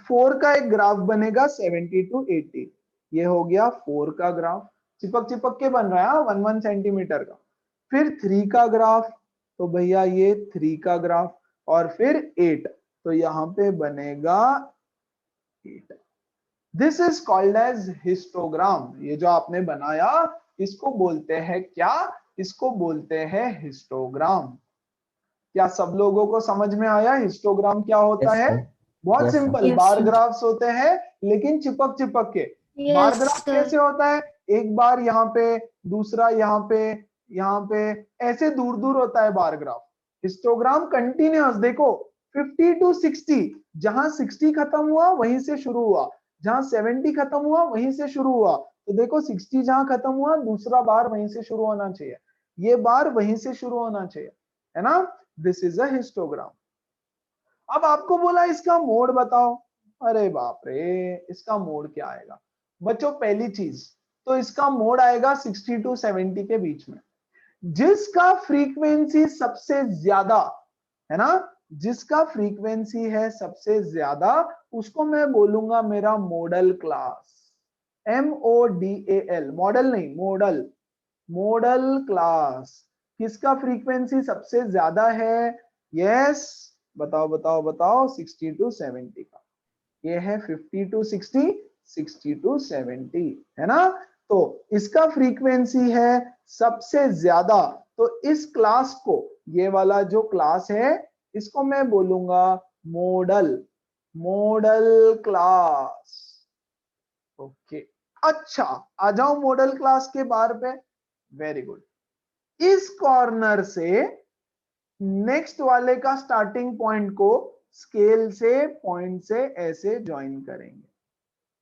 4 का एक ग्राफ बनेगा 70 to 80, ये हो गया 4 का ग्राफ, चिपक के बन रहा है 1 सेंटीमीटर का। फिर 3 का ग्राफ, तो भैया ये 3 का ग्राफ, और फिर 8, तो यहां पे बनेगा 8। This is called as histogram. ये जो आपने बनाया इसको बोलते हैं क्या? इसको बोलते हैं हिस्टोग्राम। क्या सब लोगों को समझ में आया हिस्टोग्राम क्या होता है? बहुत सिंपल, बार ग्राफ्स होते हैं लेकिन चिपक के। बार ग्राफ कैसे होता है? एक बार यहाँ पे, दूसरा यहाँ पे, ऐसे दूर दूर होता है बार ग्राफ। हिस्टोग्राम कंटिन्यूअस, देखो 50 to 60, जहां 60 खत्म हुआ वहीं से शुरू हुआ, जहां 70 खत्म हुआ वहीं से शुरू हुआ, तो देखो 60 जहां खत्म हुआ दूसरा बार वहीं से शुरू होना चाहिए, ये बार वहीं से शुरू होना चाहिए, है ना। This is a histogram. अब आपको बोला इसका मोड बताओ। अरे बाप रे, इसका मोड क्या आएगा बच्चों? पहली चीज तो इसका मोड आएगा 60 to 70 के बीच में। जिसका फ्रीक्वेंसी सबसे ज्यादा है ना, जिसका फ्रीक्वेंसी है सबसे ज्यादा, उसको मैं बोलूंगा मेरा मॉडल क्लास। MODAL, मॉडल नहीं, मॉडल, मॉडल क्लास। किसका फ्रीक्वेंसी सबसे ज्यादा है? यस, बताओ बताओ बताओ, 60 to 70 का। ये है 50 to 60, 60 to 70, है ना। तो इसका फ्रीक्वेंसी है सबसे ज्यादा, तो इस क्लास को, ये वाला जो क्लास है इसको मैं बोलूंगा मॉडल, मॉडल क्लास। ओके, अच्छा आ जाओ मॉडल क्लास के बार पे। Very good. इस कॉर्नर से नेक्स्ट वाले का स्टार्टिंग पॉइंट को स्केल से, पॉइंट से ऐसे ज्वाइन करेंगे।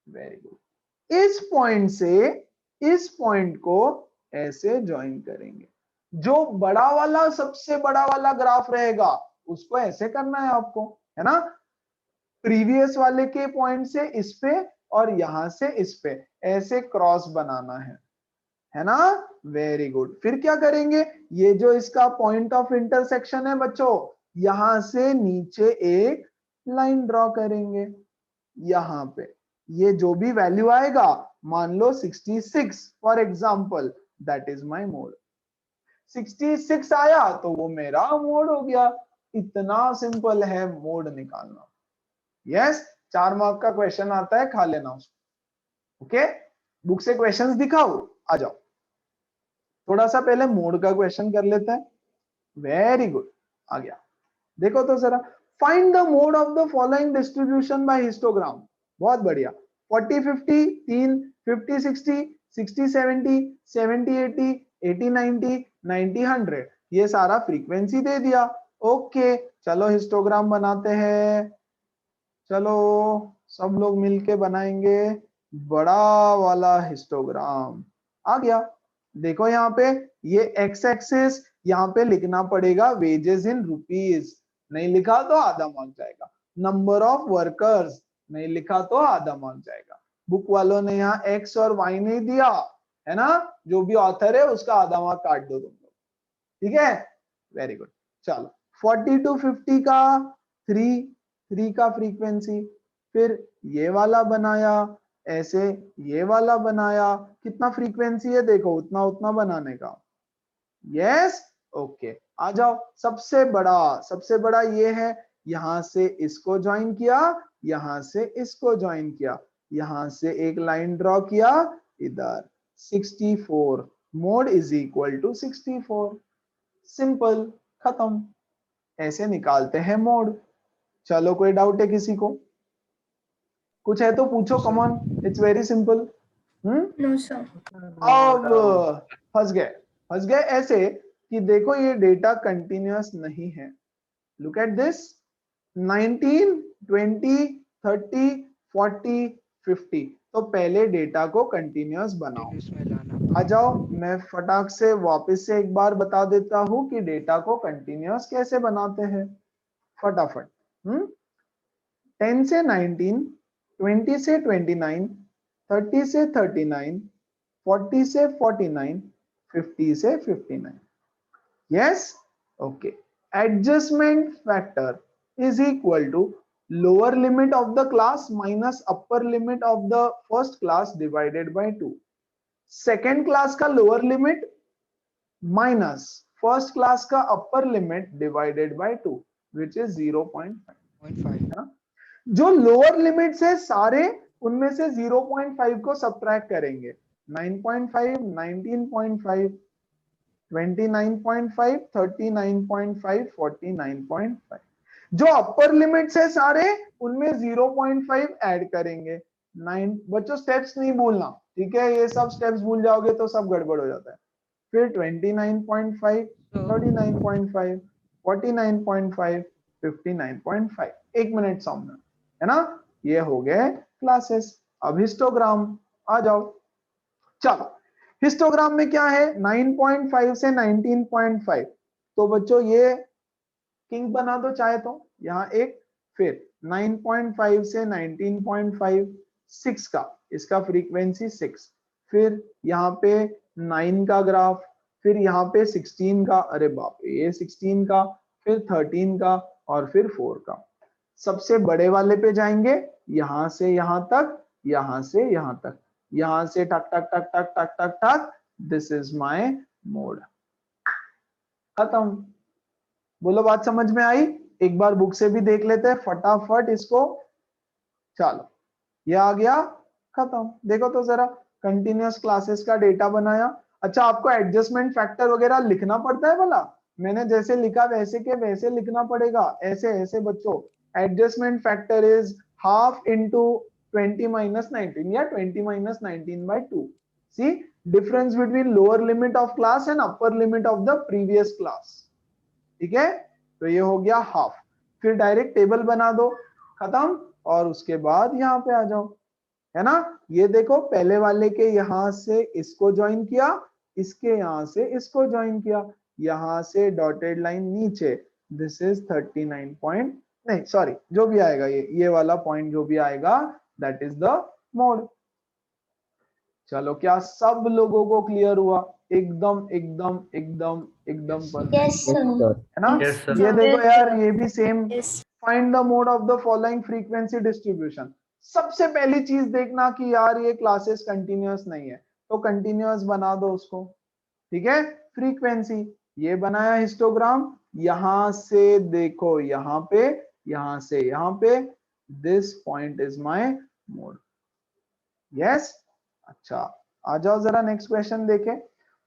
Very good. इस पॉइंट से इस पॉइंट को ऐसे ज्वाइन करेंगे। जो बड़ा वाला, सबसे बड़ा वाला ग्राफ रहेगा उसको ऐसे करना है आपको, है ना। प्रीवियस वाले के पॉइंट से इस पे और यहां से इस पे ऐसे क्रॉस बनाना है ना। Very good. फिर क्या करेंगे? ये जो इसका पॉइंट ऑफ इंटरसेक्शन है बच्चों, यहां से नीचे एक लाइन ड्रॉ करेंगे। यहां पे ये जो भी वैल्यू आएगा, मान लो 66 for example, that is my mode. 66 आया तो वो मेरा मोड हो गया। इतना सिंपल है मोड निकालना। यस, 4 मार्क का क्वेश्चन आता है, खा लेना उसको। ओके, बुक से क्वेश्चंस दिखाओ, आ जाओ। थोड़ा सा पहले मोड का क्वेश्चन कर लेते हैं। वेरी गुड, आ गया। देखो तो जरा, find the mode of the following distribution by histogram. बहुत बढ़िया। 40-50 3, 50-60, 60-70, 70-80, 80-90, 90-100, ये सारा फ्रीक्वेंसी दे दिया। ओके चलो हिस्टोग्राम बनाते हैं, चलो सब लोग मिलके बनाएंगे बड़ा वाला हिस्टोग्राम। आ गया, देखो यहाँ पे ये एक्स एक्सिस, यहाँ पे लिखना पड़ेगा वेजेस इन रुपीज, नहीं लिखा तो आधा मार्क जाएगा। नंबर ऑफ वर्कर्स, नहीं लिखा तो आधा मार्क जाएगा। बुक वालों ने यहाँ एक्स और वाई नहीं दिया है ना, जो भी ऑथर है उसका आधा मार्क काट दो तुम लोग, ठीक है, वेरी गुड। चलो 40 to 50 का 3 का फ्रीक्वेंसी, फिर ये वाला बनाया ऐसे, ये वाला बनाया, कितना फ्रीक्वेंसी है देखो, उतना उतना बनाने का। यस ओके, आ जाओ, सबसे बड़ा ये है, यहां से इसको ज्वाइन किया, यहां से इसको ज्वाइन किया, यहां से एक लाइन ड्रॉ किया इधर, 64 mode is equal to 64, simple, खत्म। ऐसे निकालते हैं मोड। चलो कोई डाउट है किसी को, कुछ है तो पूछो, come on, it's very simple. No sir. अब फंस गए ऐसे कि देखो ये डेटा कंटिन्यूअस नहीं है। लुक एट दिस, 19, 20, 30, 40, 50, तो पहले डेटा को कंटिन्यूअस बनाओ। इसमें लाना आ जाओ, मैं फटाक से वापस से एक बार बता देता हूं कि डेटा को कंटिन्यूअस कैसे बनाते हैं, फटाफट। 10 से 19, 20 से 29, 30 से 39, 40 से 49, 50 से 59। Yes okay, adjustment factor is equal to lower limit of the class minus upper limit of the first class divided by 2। Second class का lower limit minus first class का upper limit divided by 2 which is 0.5, 0.5 है ना। जो lower limits है सारे, उनमें से 0.5 को सब्ट्रैक्ट करेंगे। 9.5, 19.5, 29.5, 39.5, 49.5। जो अपर लिमिट्स है सारे, उनमें 0.5 ऐड करेंगे। 9 बच्चों स्टेप्स नहीं भूलना, ठीक है, ये सब स्टेप्स भूल जाओगे तो सब गड़बड़ हो जाता है। फिर 29.5, 39.5, 49.5, 59.5। एक मिनट सामने, है ना, ये हो गए क्लासेस। अब हिस्टोग्राम आ जाओ। चलो हिस्टोग्राम में क्या है, 9.5 से 19.5, तो बच्चों ये किंग बना दो चाहे तो, यहाँ एक, फिर 9.5 से 19.5, 6 का, इसका फ्रीक्वेंसी 6, फिर यहाँ पे 9 का ग्राफ, फिर यहाँ पे 16 का, अरे बाप रे ये 16 का, फिर 13 का, और फिर 4 का। सबसे बड़े वाले पे जाएंगे, यहां से यहां तक, यहां से यहां तक, यहां से टक टक टक टक टक टक टक, दिस इज माय मोड, खत्म। बोलो बात समझ में आई? एक बार बुक से भी देख लेते हैं फटाफट इसको। चलो ये आ गया, खत्म। देखो तो जरा, कंटिन्यूअस क्लासेस का डेटा बनाया। अच्छा आपको एडजस्टमेंट फैक्टर वगैरह लिखना पड़ता है भला? मैंने जैसे लिखा वैसे के वैसे लिखना पड़ेगा, ऐसे ऐसे बच्चों। Adjustment factor is half into 20 minus 19 या 20 minus 19 by 2। See difference between lower limit of class and upper limit of the previous class, ठीक है, तो ये हो गया हाफ। फिर डायरेक्ट टेबल बना दो, खत्म। और उसके बाद यहाँ पे आ जाओ, है ना। ये देखो पहले वाले के यहां से इसको ज्वाइन किया, इसके यहां से इसको ज्वाइन किया, यहां से डॉटेड लाइन नीचे, दिस इज 39 पॉइंट, नहीं सॉरी, जो भी आएगा ये वाला पॉइंट जो भी आएगा, दैट इज द मोड। चलो क्या सब लोगों को क्लियर हुआ? एकदम एकदम एकदम एकदम परफेक्ट, यस सर। है ना। Yes, sir. ये देखो यार, ये भी same, yes. Find the mode of the following frequency distribution. सबसे पहली चीज देखना कि यार ये क्लासेस कंटिन्यूअस नहीं है, तो कंटिन्यूअस बना दो उसको, ठीक है। फ्रीक्वेंसी ये बनाया हिस्टोग्राम, यहां से देखो यहाँ पे, यहां से यहाँ पे, this point is my mode. Yes अच्छा, आ जाओ जरा नेक्स्ट क्वेश्चन देखें।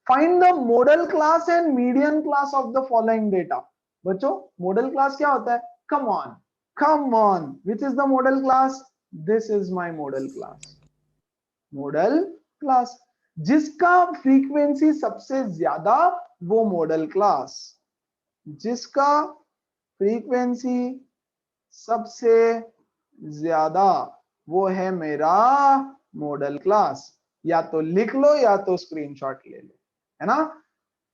Find the model class and median class of the following data. बच्चों मॉडल क्लास क्या होता है? Come on, which is the model class? This is my model class. Model class जिसका frequency सबसे ज्यादा वो मॉडल क्लास, जिसका फ्रीक्वेंसी सबसे ज्यादा वो है मेरा मॉडल क्लास। या तो लिख लो या तो स्क्रीनशॉट ले लो, है ना।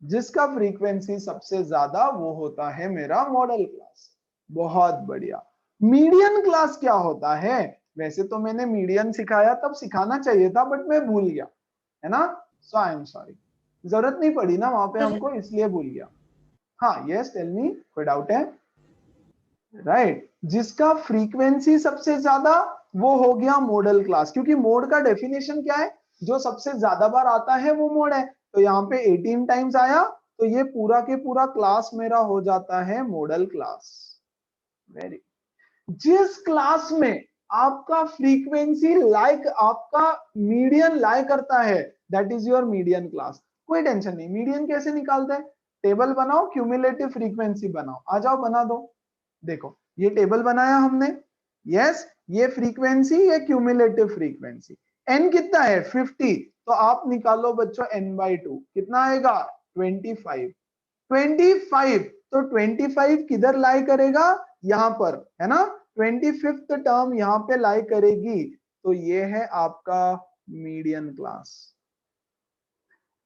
जिसका फ्रीक्वेंसी सबसे ज्यादा वो होता है मेरा मॉडल क्लास। बहुत बढ़िया। मीडियन क्लास क्या होता है? वैसे तो मैंने मीडियन सिखाया, तब सिखाना चाहिए था बट मैं भूल गया, है ना। सो आई एम सॉरी, जरूरत नहीं पड़ी ना वहां पे हमको, इसलिए भूल गया। हाँ यस टेल मी, कोई डाउट है? राइट, जिसका फ्रीक्वेंसी सबसे ज्यादा वो हो गया मॉडल क्लास, क्योंकि मोड का डेफिनेशन क्या है? जो सबसे ज्यादा बार आता है वो मोड है। तो यहाँ पे 18 टाइम्स आया, तो ये पूरा के पूरा क्लास मेरा हो जाता है मॉडल क्लास। वेरी, जिस क्लास में आपका फ्रीक्वेंसी लाइक आपका मीडियन लाई करता है, that is your median class. कोई टेंशन नहीं, मीडियन कैसे निकालते हैं? टेबल बनाओ, क्यूमुलेटिव फ्रीक्वेंसी बनाओ, आ जाओ बना दो। देखो ये टेबल बनाया हमने, यस ये फ्रीक्वेंसी, ये क्यूमुलेटिव फ्रीक्वेंसी। एन कितना है? 50। तो आप निकालो बच्चों n/2 कितना आएगा? 25। 25, तो 25 किधर लाई करेगा? यहां पर, है ना। 25th टर्म यहां पे लाई करेगी, तो ये है आपका मीडियन क्लास।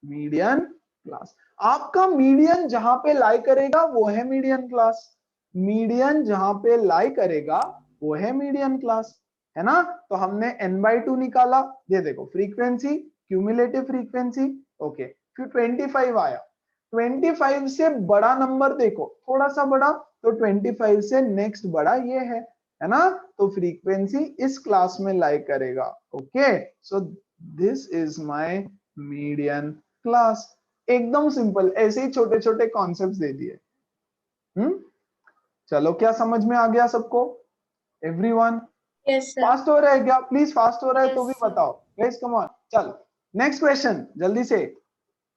मीडियन क्लास, आपका मीडियन जहां पे लाई करेगा वो है मीडियन क्लास। मीडियन जहां पे लाई करेगा वो है मीडियन क्लास, है ना। तो हमने n/2 निकाला, ये देखो फ्रीक्वेंसी, क्यूमुलेटिव फ्रीक्वेंसी, ओके। फिर 25 आया, 25 से बड़ा नंबर देखो, थोड़ा सा बड़ा, तो 25 से नेक्स्ट बड़ा ये है ना। तो फ्रीक्वेंसी इस क्लास में लाई करेगा, okay. So this is my median class. एकदम सिंपल, ऐसे ही छोटे छोटे कॉन्सेप्ट्स दे दिए। चलो क्या समझ में आ गया सबको? Everyone Yes, sir. फास्ट हो रहा है क्या? प्लीज फास्ट हो रहा है तो Yes, भी sir. बताओ गाइस, कम ऑन। चल नेक्स्ट क्वेश्चन जल्दी से।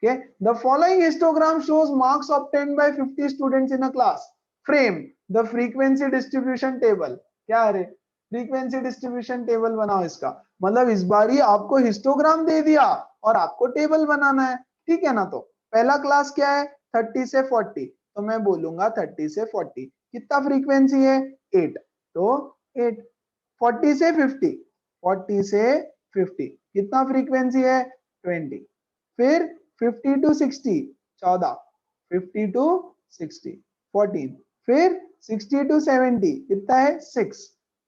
Okay, the following histogram shows marks obtained by 50 students in a class. Frame the frequency distribution table. क्या है रे? फ्रीक्वेंसी डिस्ट्रीब्यूशन टेबल बनाओ इसका। मतलब इस बार ही आपको हिस्टोग्राम दे दिया और आपको टेबल बनाना है, ठीक है ना। तो पहला क्लास क्या है? 30 से 40, तो मैं बोलूंगा 30 से 40 कितना फ्रीक्वेंसी है? 8, तो 8। 40 से 50, 40 से 50 कितना फ्रीक्वेंसी है? 20। फिर 50 टू 60 14, 50 टू 60 14। फिर 60 टू 70 कितना है? 6,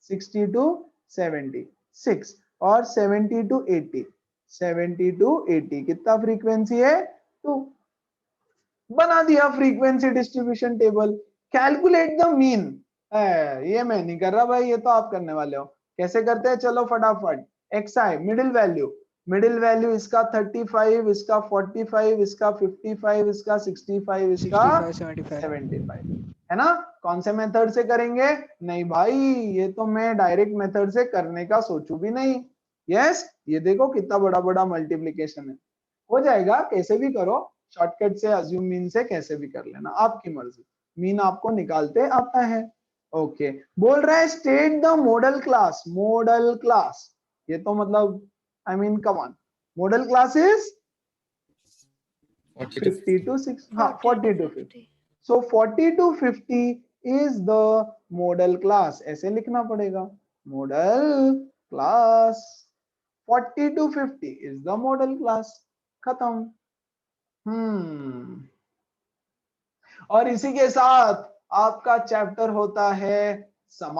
60 टू 70 6। और 70 टू 80, 70 टू 80 कितना फ्रीक्वेंसी है? 2। बना दिया frequency distribution table. Calculate the mean, ये मैं नहीं कर रहा भाई, ये तो आप करने वाले हो। कैसे करते हैं? चलो फटाफट। xi middle value, middle value इसका 35, इसका 45, इसका 55, इसका 65, इसका 65 75 75, है ना। कौन से मेथड से करेंगे? नहीं भाई, ये तो मैं डायरेक्ट मेथड से करने का सोचू भी नहीं। यस, ये देखो कितना बड़ा बड़ा मल्टीप्लीकेशन है। हो जाएगा, कैसे भी करो, शॉर्टकट से, अज्यूम मीन से, कैसे भी कर लेना, आपकी मर्जी। मीन आपको निकालते आता है, ओके। बोल रहा है state the model class. Model class, ये तो मतलब I mean come on, model class is 50 to 6, हाँ 40 to 50। So 40 to 50 is the model class, ऐसे लिखना पड़ेगा, model class 40 to 50 is the model class। खत्म। और इसी के साथ आपका चैप्टर होता है समाप्त।